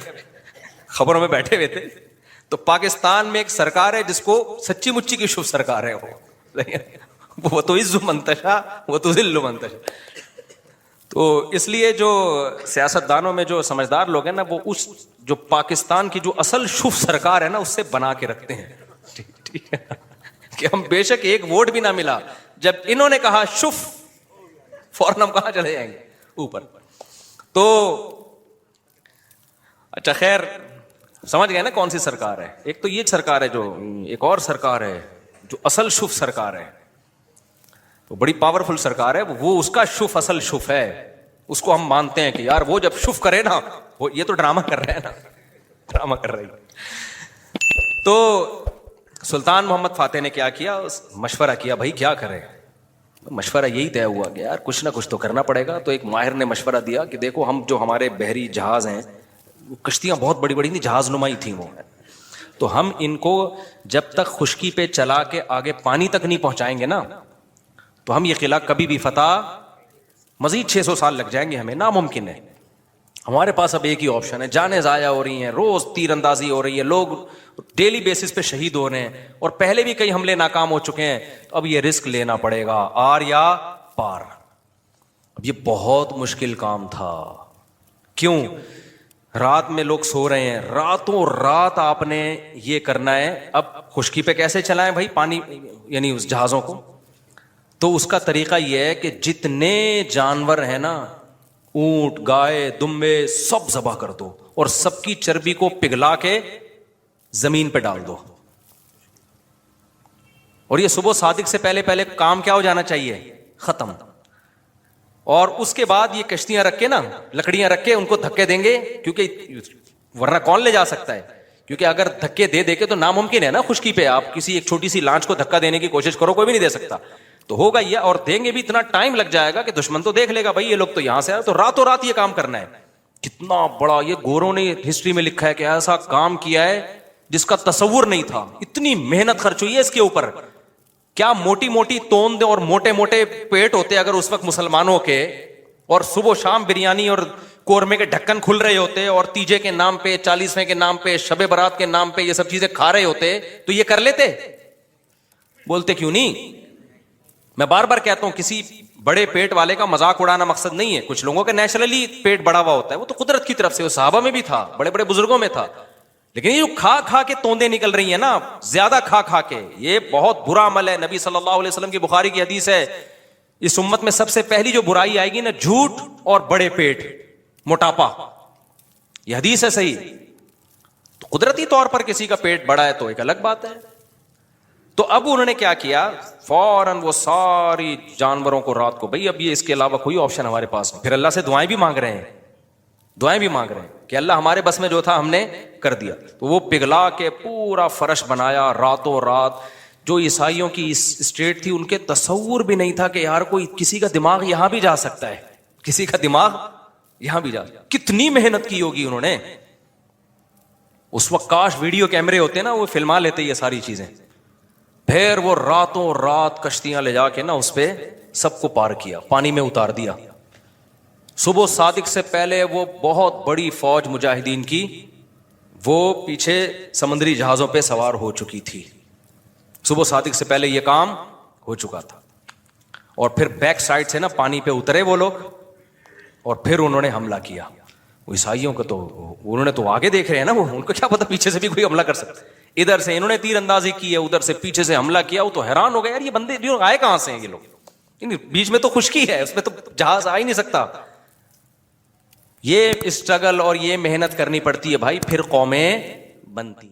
خبروں میں بیٹھے ہوئے تھے, تو پاکستان میں ایک سرکار ہے جس کو سچی مچی کی شف سرکار ہے, وہ تو عز منتشا, وہ تو ذل منتشا. تو اس لیے جو سیاست دانوں میں جو سمجھدار لوگ ہیں نا, وہ اس جو پاکستان کی جو اصل شف سرکار ہے نا, اس سے بنا کے رکھتے ہیں. ٹھیک ہے کہ ہم بے شک ایک ووٹ بھی نہ ملا, جب انہوں نے کہا شف, فوراً ہم کہاں چلے جائیں گے اوپر. تو اچھا خیر, سمجھ گئے نا کون سی سرکار ہے. ایک تو یہ سرکار ہے, جو ایک اور سرکار ہے جو اصل شف سرکار ہے, وہ بڑی پاورفل سرکار ہے. وہ اس کا شف اصل شف ہے, اس کو ہم مانتے ہیں کہ یار وہ جب شف کرے نا, وہ یہ تو ڈرامہ کر رہے ہیں نا, ڈرامہ کر رہے ہیں. تو سلطان محمد فاتح نے کیا کیا, مشورہ کیا بھائی کیا کریں. مشورہ یہی طے ہوا کہ یار کچھ نہ کچھ تو کرنا پڑے گا. تو ایک ماہر نے مشورہ دیا کہ دیکھو ہم جو ہمارے بحری جہاز ہیں, کشتیاں بہت بڑی بڑی تھیں, جہاز نمائی تھیں وہ, تو ہم ان کو جب تک خشکی پہ چلا کے آگے پانی تک نہیں پہنچائیں گے نا, تو ہم یہ قلعہ کبھی بھی فتح, مزید 600 سال لگ جائیں گے ہمیں, ناممکن ہے. ہمارے پاس اب ایک ہی آپشن ہے, جانیں ضائع ہو رہی ہیں, روز تیر اندازی ہو رہی ہے, لوگ ڈیلی بیسس پہ شہید ہو رہے ہیں, اور پہلے بھی کئی حملے ناکام ہو چکے ہیں, تو اب یہ رسک لینا پڑے گا, آر یا پار. اب یہ بہت مشکل کام تھا. کیوں؟ رات میں لوگ سو رہے ہیں, راتوں رات آپ نے یہ کرنا ہے. اب خشکی پہ کیسے چلائیں بھائی پانی, یعنی اس جہازوں کو؟ تو اس کا طریقہ یہ ہے کہ جتنے جانور ہیں نا, اونٹ, گائے, دمبے, سب ذبح کر دو اور سب کی چربی کو پگھلا کے زمین پہ ڈال دو. اور یہ صبح صادق سے پہلے پہلے کام کیا ہو جانا چاہیے, ختم. اور اس کے بعد یہ کشتیاں رکھ کے نا, لکڑیاں رکھ کے ان کو دھکے دیں گے, کیونکہ ورنہ کون لے جا سکتا ہے, کیونکہ اگر دھکے دے دے کے تو ناممکن ہے نا خشکی پہ آپ کسی ایک چھوٹی سی لانچ کو دھکا دینے کی کوشش کرو, کوئی بھی نہیں دے سکتا. تو ہوگا یہ, اور دیں گے بھی اتنا ٹائم لگ جائے گا کہ دشمن تو دیکھ لے گا بھائی یہ لوگ تو یہاں سے آئے, تو راتوں رات یہ کام کرنا ہے. کتنا بڑا یہ گوروں نے ہسٹری میں لکھا ہے کہ ایسا کام کیا ہے جس کا تصور نہیں تھا. اتنی محنت خرچ ہوئی ہے اس کے اوپر. کیا موٹی موٹی توند اور موٹے موٹے پیٹ ہوتے اگر اس وقت مسلمانوں کے, اور صبح و شام بریانی اور قورمے کے ڈھکن کھل رہے ہوتے, اور تیجے کے نام پہ, 40ویں کے نام پہ, شب برات کے نام پہ یہ سب چیزیں کھا رہے ہوتے, تو یہ کر لیتے؟ بولتے کیوں نہیں؟ میں بار بار کہتا ہوں کسی بڑے پیٹ والے کا مذاق اڑانا مقصد نہیں ہے. کچھ لوگوں کا نیچرلی پیٹ بڑا ہوا ہوتا ہے, وہ تو قدرت کی طرف سے, وہ صحابہ میں بھی تھا, بڑے بڑے بزرگوں میں تھا. لیکن یہ جو کھا کھا کے توندیں نکل رہی ہیں نا, زیادہ کھا کھا کے, یہ بہت برا عمل ہے. نبی صلی اللہ علیہ وسلم کی بخاری کی حدیث ہے, اس امت میں سب سے پہلی جو برائی آئے گی نا, جھوٹ اور بڑے پیٹ, موٹاپا. یہ حدیث ہے صحیح. تو قدرتی طور پر کسی کا پیٹ بڑا ہے تو ایک الگ بات ہے. تو اب انہوں نے کیا کیا, فوراً وہ ساری جانوروں کو رات کو, بھائی اب یہ اس کے علاوہ کوئی آپشن ہمارے پاس نہیں. پھر اللہ سے دعائیں بھی مانگ رہے ہیں, دعائیں بھی مانگ رہے ہیں کہ اللہ ہمارے بس میں جو تھا ہم نے کر دیا. تو وہ پگھلا کے پورا فرش بنایا راتوں رات. جو عیسائیوں کی اسٹیٹ تھی ان کے تصور بھی نہیں تھا کہ یار کوئی کسی کا دماغ یہاں بھی جا سکتا ہے, کسی کا دماغ یہاں بھی جا. کتنی محنت کی ہوگی انہوں نے. اس وقت کاش ویڈیو کیمرے ہوتے نا, وہ فلما لیتے یہ ساری چیزیں. پھر وہ راتوں رات کشتیاں لے جا کے نا اس پہ سب کو پار کیا, پانی میں اتار دیا. صبح صادق سے پہلے وہ بہت بڑی فوج مجاہدین کی وہ پیچھے سمندری جہازوں پہ سوار ہو چکی تھی. صبح صادق سے پہلے یہ کام ہو چکا تھا. اور پھر بیک سائڈ سے نا پانی پہ اترے وہ لوگ, اور پھر انہوں نے حملہ کیا. وہ عیسائیوں کو تو انہوں نے تو آگے دیکھ رہے ہیں نا, وہ ان کو کیا پتا پیچھے سے بھی کوئی حملہ کر سکتا ہے. ادھر سے انہوں نے تیر اندازی کی ہے, ادھر سے پیچھے سے حملہ کیا. وہ تو حیران ہو گئے, یار یہ بندے آئے کہاں سے ہیں یہ لوگ, بیچ میں تو خشکی ہے, اس میں تو جہاز آ ہی نہیں سکتا. یہ اسٹرگل اور یہ محنت کرنی پڑتی ہے بھائی, پھر قومیں بنتی.